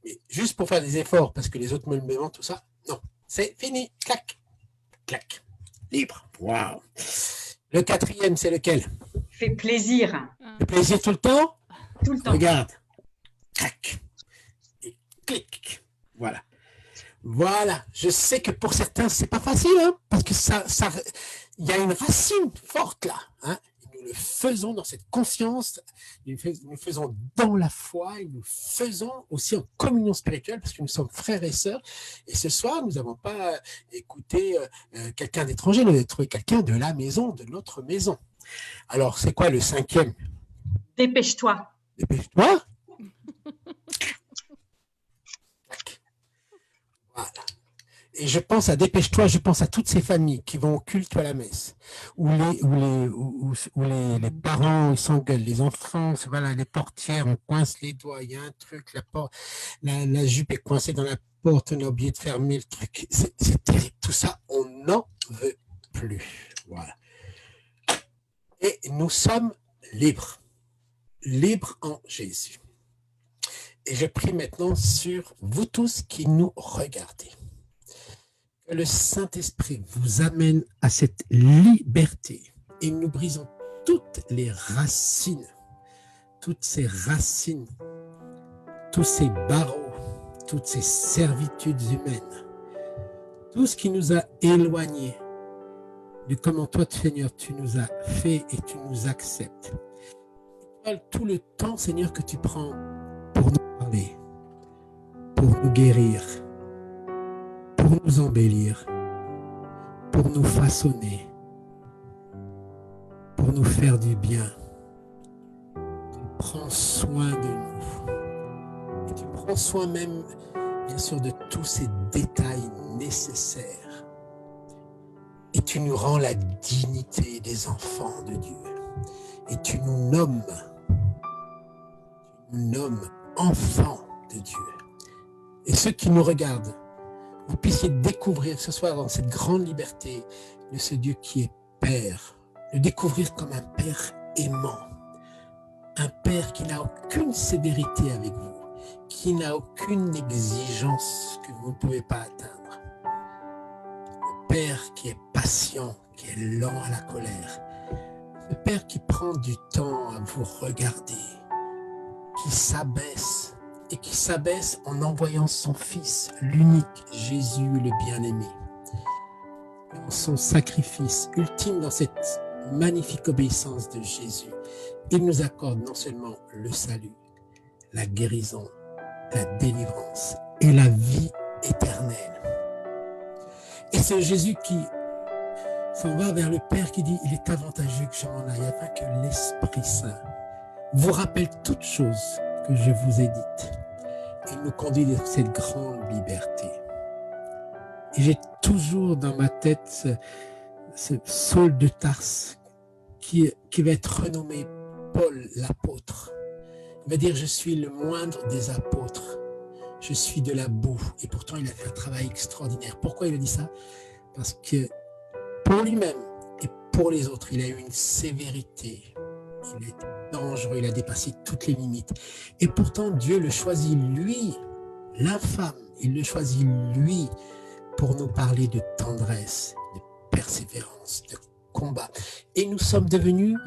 Mais juste pour faire des efforts, parce que les autres me le demandent, tout ça, non. C'est fini. Clac, clac. Libre. Waouh. Le quatrième, c'est lequel? Fais plaisir. Le plaisir tout le temps? Tout le temps. Regarde. Clac. Et clic. Voilà. Voilà. Je sais que pour certains, c'est pas facile, hein, parce que il y a une racine forte là. Hein. Nous le faisons dans cette conscience, nous le faisons dans la foi, et nous le faisons aussi en communion spirituelle, parce que nous sommes frères et sœurs. Et ce soir, nous n'avons pas écouté quelqu'un d'étranger, nous avons trouvé quelqu'un de la maison, de notre maison. Alors, c'est quoi le cinquième? Dépêche-toi. Dépêche-toi. Voilà. Et je pense à dépêche-toi, je pense à toutes ces familles qui vont au culte ou à la messe, où les parents s'engueulent, les enfants, voilà, les portières, on coince les doigts, il y a un truc, la jupe est coincée dans la porte, on a oublié de fermer le truc. C'est terrible, tout ça, on n'en veut plus. Voilà. nous sommes libres, libres en Jésus. Et je prie maintenant sur vous tous qui nous regardez. Que le Saint-Esprit vous amène à cette liberté et nous brisons toutes les racines, toutes ces racines, tous ces barreaux, toutes ces servitudes humaines, tout ce qui nous a éloignés de comment toi, Seigneur, tu nous as fait et tu nous acceptes. Tout le temps, Seigneur, que tu prends pour nous parler, pour nous guérir, pour nous embellir, pour nous façonner, pour nous faire du bien. Tu prends soin de nous. Et tu prends soin même, bien sûr, de tous ces détails nécessaires. Et tu nous rends la dignité des enfants de Dieu. Et tu nous nommes enfants de Dieu. Et ceux qui nous regardent, vous puissiez découvrir ce soir dans cette grande liberté de ce Dieu qui est Père, le découvrir comme un Père aimant, un Père qui n'a aucune sévérité avec vous, qui n'a aucune exigence que vous ne pouvez pas atteindre. Le Père qui est patient, qui est lent à la colère, le Père qui prend du temps à vous regarder, qui s'abaisse, et qui s'abaisse en envoyant son Fils, l'unique Jésus le bien-aimé. Dans son sacrifice ultime, dans cette magnifique obéissance de Jésus, il nous accorde non seulement le salut, la guérison, la délivrance et la vie éternelle. Et c'est Jésus qui s'en va vers le Père qui dit « Il est avantageux que je m'en aille afin que l'Esprit Saint vous rappelle toutes choses que je vous ai dites. » Il nous conduit dans cette grande liberté. Et j'ai toujours dans ma tête ce Saul de Tarse qui va être renommé Paul l'apôtre. Il va dire « Je suis le moindre des apôtres. Je suis de la boue. » Et pourtant, il a fait un travail extraordinaire. Pourquoi il a dit ça? Parce que pour lui-même et pour les autres, il a eu une sévérité. Il est dangereux, il a dépassé toutes les limites. Et pourtant, Dieu le choisit, lui, l'infâme, il le choisit, lui, pour nous parler de tendresse, de persévérance, de combat. Et nous sommes devenus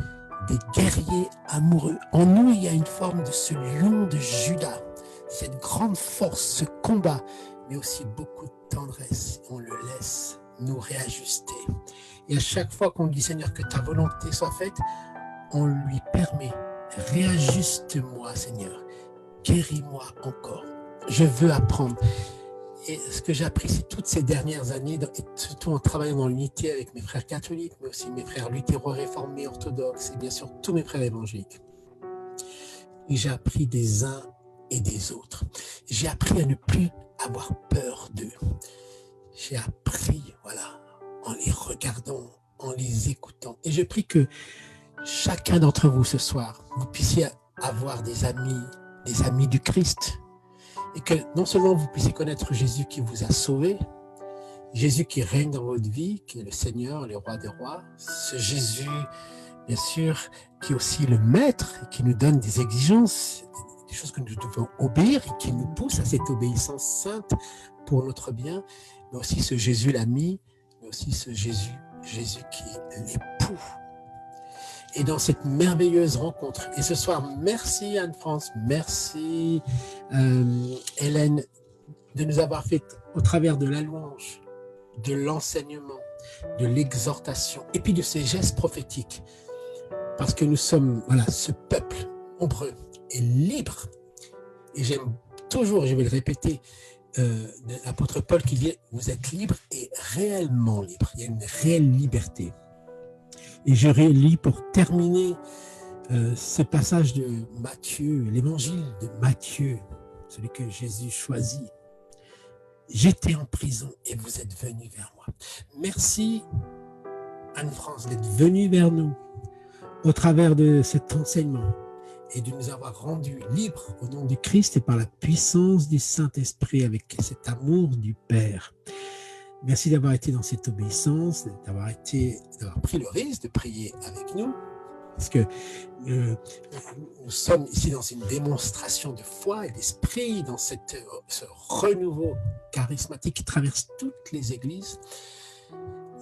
des guerriers amoureux. En nous, il y a une forme de ce lion de Juda, cette grande force, ce combat, mais aussi beaucoup de tendresse. On le laisse nous réajuster. Et à chaque fois qu'on dit, Seigneur, que ta volonté soit faite, on lui permet, réajuste-moi, Seigneur, guéris-moi encore. Je veux apprendre. Et ce que j'ai appris, c'est toutes ces dernières années, et surtout en travaillant dans l'unité avec mes frères catholiques, mais aussi mes frères luthéro-réformés, orthodoxes, et bien sûr tous mes frères évangéliques. Et j'ai appris des uns et des autres. J'ai appris à ne plus avoir peur d'eux. J'ai appris, voilà, en les regardant, en les écoutant. Et je prie que chacun d'entre vous ce soir, vous puissiez avoir des amis du Christ, et que non seulement vous puissiez connaître Jésus qui vous a sauvé, Jésus qui règne dans votre vie, qui est le Seigneur, le roi des rois, ce Jésus, bien sûr, qui est aussi le Maître, et qui nous donne des exigences, des choses que nous devons obéir, et qui nous pousse à cette obéissance sainte pour notre bien, mais aussi ce Jésus l'ami, mais aussi ce Jésus qui est l'époux. Et dans cette merveilleuse rencontre, et ce soir, merci Anne-France, merci Hélène, de nous avoir fait au travers de la louange, de l'enseignement, de l'exhortation, et puis de ces gestes prophétiques, parce que nous sommes, voilà, ce peuple nombreux et libre. Et j'aime toujours, je vais le répéter, l'apôtre Paul qui dit « Vous êtes libre et réellement libre ». Il y a une réelle liberté. Et je relis pour terminer ce passage de Matthieu, l'évangile de Matthieu, celui que Jésus choisit. J'étais en prison et vous êtes venus vers moi. Merci Anne-France d'être venue vers nous au travers de cet enseignement et de nous avoir rendus libres au nom du Christ et par la puissance du Saint-Esprit avec cet amour du Père. Merci d'avoir été dans cette obéissance, d'avoir pris le risque de prier avec nous. Parce que nous sommes ici dans une démonstration de foi et d'esprit, dans ce renouveau charismatique qui traverse toutes les églises.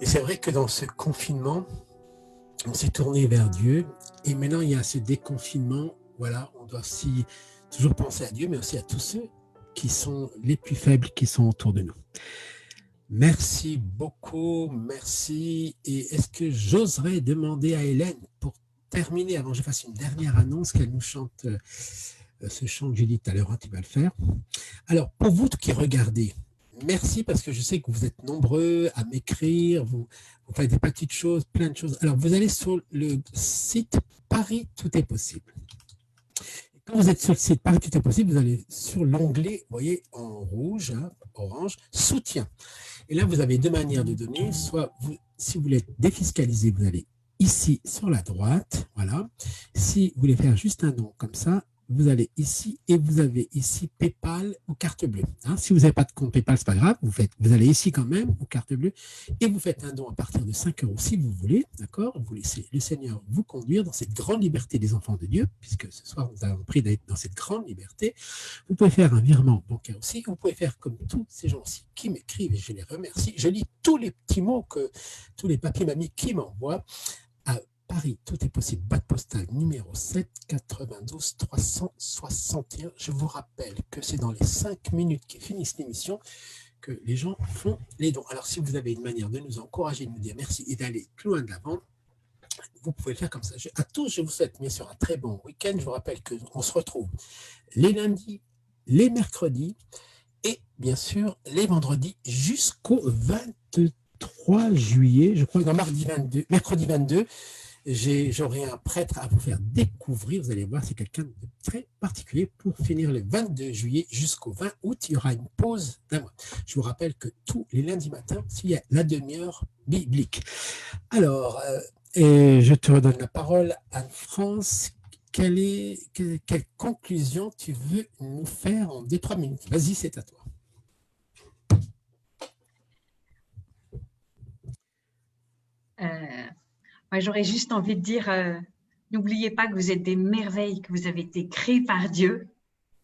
Et c'est vrai que dans ce confinement, on s'est tourné vers Dieu. Et maintenant, il y a ce déconfinement. Voilà, on doit aussi toujours penser à Dieu, mais aussi à tous ceux qui sont les plus faibles qui sont autour de nous. Merci beaucoup, merci. Et est-ce que j'oserais demander à Hélène, pour terminer, avant que je fasse une dernière annonce, qu'elle nous chante ce chant que j'ai dit tout à l'heure, tu vas le faire. Alors, pour vous qui regardez, merci parce que je sais que vous êtes nombreux à m'écrire, vous faites des petites choses, plein de choses. Alors, vous allez sur le site Paris Tout est possible. Quand vous êtes sur le site Paris Tout est possible, vous allez sur l'onglet, vous voyez, en rouge, hein, orange, soutien. Et là, vous avez deux manières de donner. Soit, si vous voulez défiscaliser, vous allez ici sur la droite. Voilà. Si vous voulez faire juste un don comme ça, vous allez ici et vous avez ici PayPal ou carte bleue. Hein, si vous n'avez pas de compte PayPal, ce n'est pas grave. Vous allez ici quand même ou carte bleue et vous faites un don à partir de 5 € si vous voulez. D'accord. Vous laissez le Seigneur vous conduire dans cette grande liberté des enfants de Dieu, puisque ce soir, nous avons pris d'être dans cette grande liberté. Vous pouvez faire un virement bancaire aussi. Vous pouvez faire comme tous ces gens-ci qui m'écrivent et je les remercie. Je lis tous les petits mots que tous les papiers mamies qui m'envoient. À Paris, tout est possible, boîte postale numéro 7 92 361. Je vous rappelle que c'est dans les 5 minutes qui finissent l'émission que les gens font les dons. Alors, si vous avez une manière de nous encourager, de nous dire merci et d'aller plus loin de l'avant, vous pouvez le faire comme ça. À tous, je vous souhaite bien sûr un très bon week-end. Je vous rappelle qu'on se retrouve les lundis, les mercredis et bien sûr les vendredis jusqu'au 23 juillet. Je crois que mercredi 22, j'aurai un prêtre à vous faire découvrir. Vous allez voir, c'est quelqu'un de très particulier. Pour finir le 22 juillet jusqu'au 20 août, il y aura une pause d'un mois. Je vous rappelle que tous les lundis matins, il y a la demi-heure biblique. Alors, et je te redonne la parole, Anne-France. Quelle conclusion tu veux nous faire en 2-3 minutes? Vas-y, c'est à toi. J'aurais juste envie de dire, n'oubliez pas que vous êtes des merveilles, que vous avez été créés par Dieu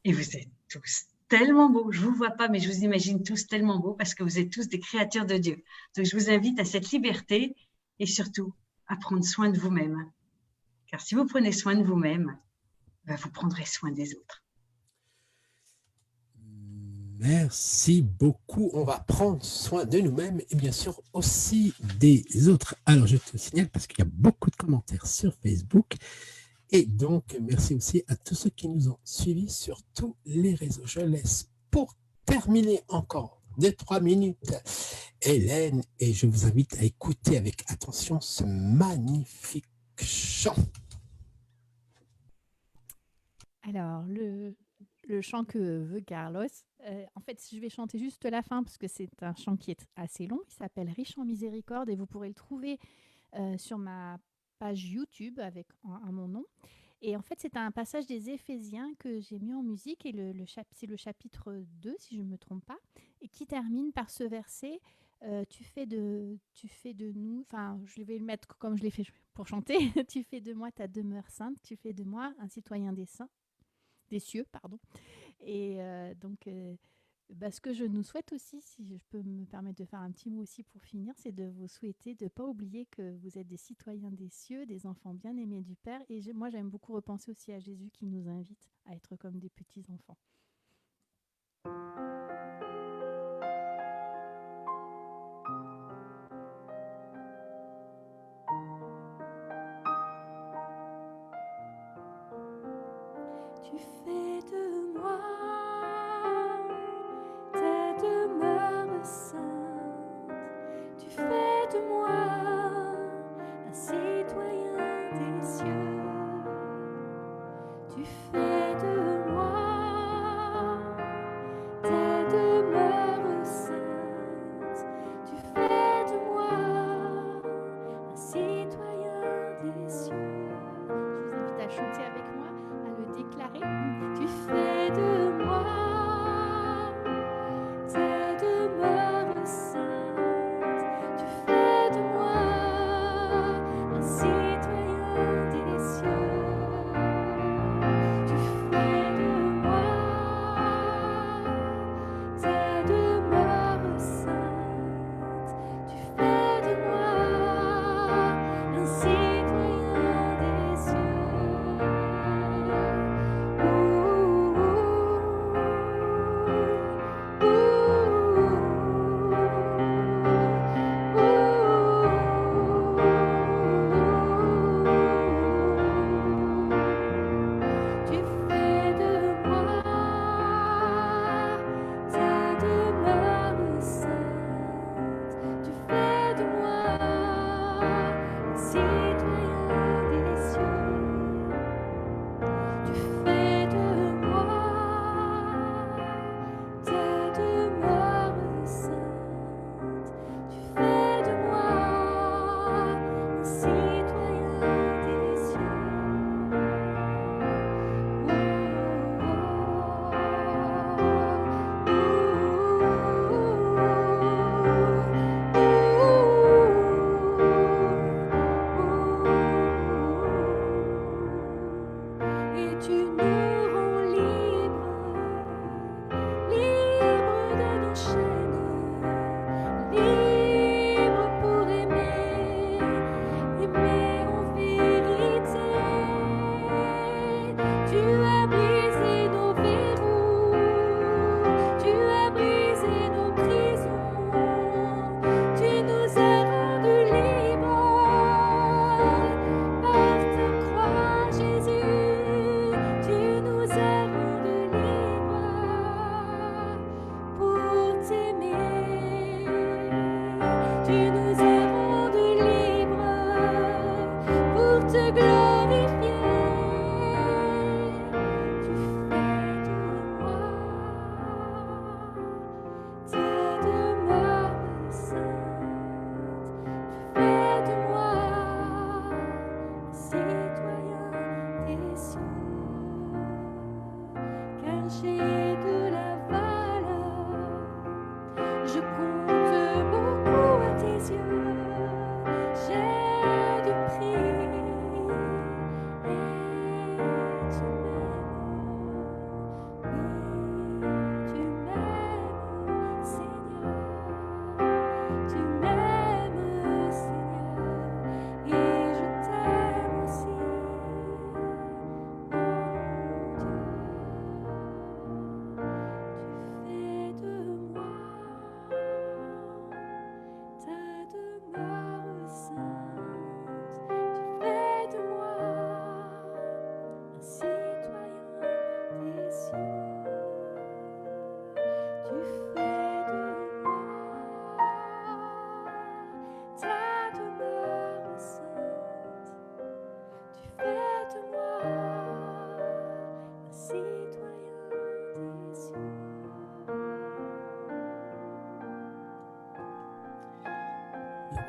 et vous êtes tous tellement beaux. Je ne vous vois pas, mais je vous imagine tous tellement beaux parce que vous êtes tous des créatures de Dieu. Donc, je vous invite à cette liberté et surtout à prendre soin de vous-même. Car si vous prenez soin de vous-même, vous prendrez soin des autres. Merci beaucoup. On va prendre soin de nous-mêmes et bien sûr aussi des autres. Alors, je te signale parce qu'il y a beaucoup de commentaires sur Facebook. Et donc, merci aussi à tous ceux qui nous ont suivis sur tous les réseaux. Je laisse pour terminer encore 2-3 minutes Hélène et je vous invite à écouter avec attention ce magnifique chant. Alors, le chant que veut Carlos, en fait, je vais chanter juste la fin parce que c'est un chant qui est assez long. Il s'appelle Riche en miséricorde et vous pourrez le trouver sur ma page YouTube avec mon nom. Et en fait, c'est un passage des Éphésiens que j'ai mis en musique et c'est le chapitre 2, si je ne me trompe pas, et qui termine par ce verset tu fais de nous, enfin, je vais le mettre comme je l'ai fait pour chanter, tu fais de moi ta demeure sainte, tu fais de moi un citoyen des cieux, pardon. Et ce que je nous souhaite aussi, si je peux me permettre de faire un petit mot aussi pour finir, c'est de vous souhaiter de ne pas oublier que vous êtes des citoyens des cieux, des enfants bien-aimés du Père. Et moi, j'aime beaucoup repenser aussi à Jésus qui nous invite à être comme des petits-enfants. Tu fais de moi ta demeure sainte, tu fais de moi un citoyen des cieux, tu fais de moi ta demeure sainte, tu fais de moi un citoyen des cieux. Je vous invite à chanter avec moi, à le déclarer. Tu fais de moi ta demeure sainte, tu fais de moi un citoyen des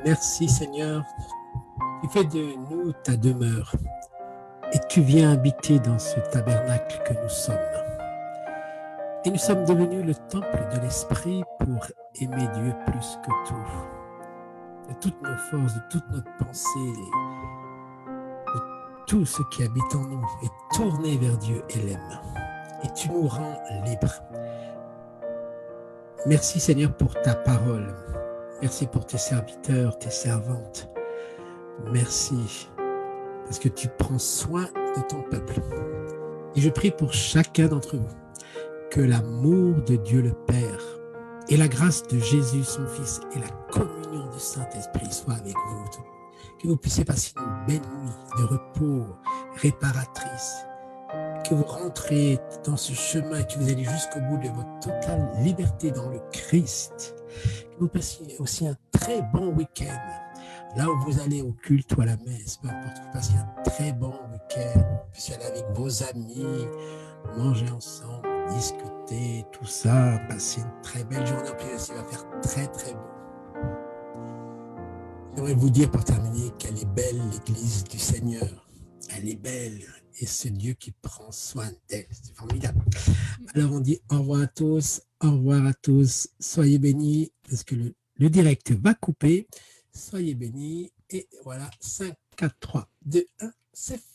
Merci Seigneur, tu fais de nous ta demeure et tu viens habiter dans ce tabernacle que nous sommes. Et nous sommes devenus le temple de l'Esprit pour aimer Dieu plus que tout. De toutes nos forces, de toute notre pensée, de tout ce qui habite en nous est tourné vers Dieu et l'aime. Et tu nous rends libres. Merci Seigneur pour ta parole. Merci pour tes serviteurs, tes servantes. Merci parce que tu prends soin de ton peuple. Et je prie pour chacun d'entre vous que l'amour de Dieu le Père et la grâce de Jésus son Fils et la communion du Saint-Esprit soient avec vous. Que vous puissiez passer une belle nuit de repos réparatrice. Que vous rentrez dans ce chemin, que vous allez jusqu'au bout de votre totale liberté dans le Christ. Que vous passiez aussi un très bon week-end. Là où vous allez au culte ou à la messe, peu importe, vous passiez un très bon week-end. Vous puissiez aller avec vos amis, manger ensemble, discuter, tout ça, passer une très belle journée. En plus, il va faire très très beau. J'aimerais vous dire pour terminer qu'elle est belle, l'église du Seigneur. Elle est belle et c'est Dieu qui prend soin d'elle. C'est formidable. Alors on dit au revoir à tous, soyez bénis parce que le direct va couper. Soyez bénis et voilà, 5, 4, 3, 2, 1, c'est fini.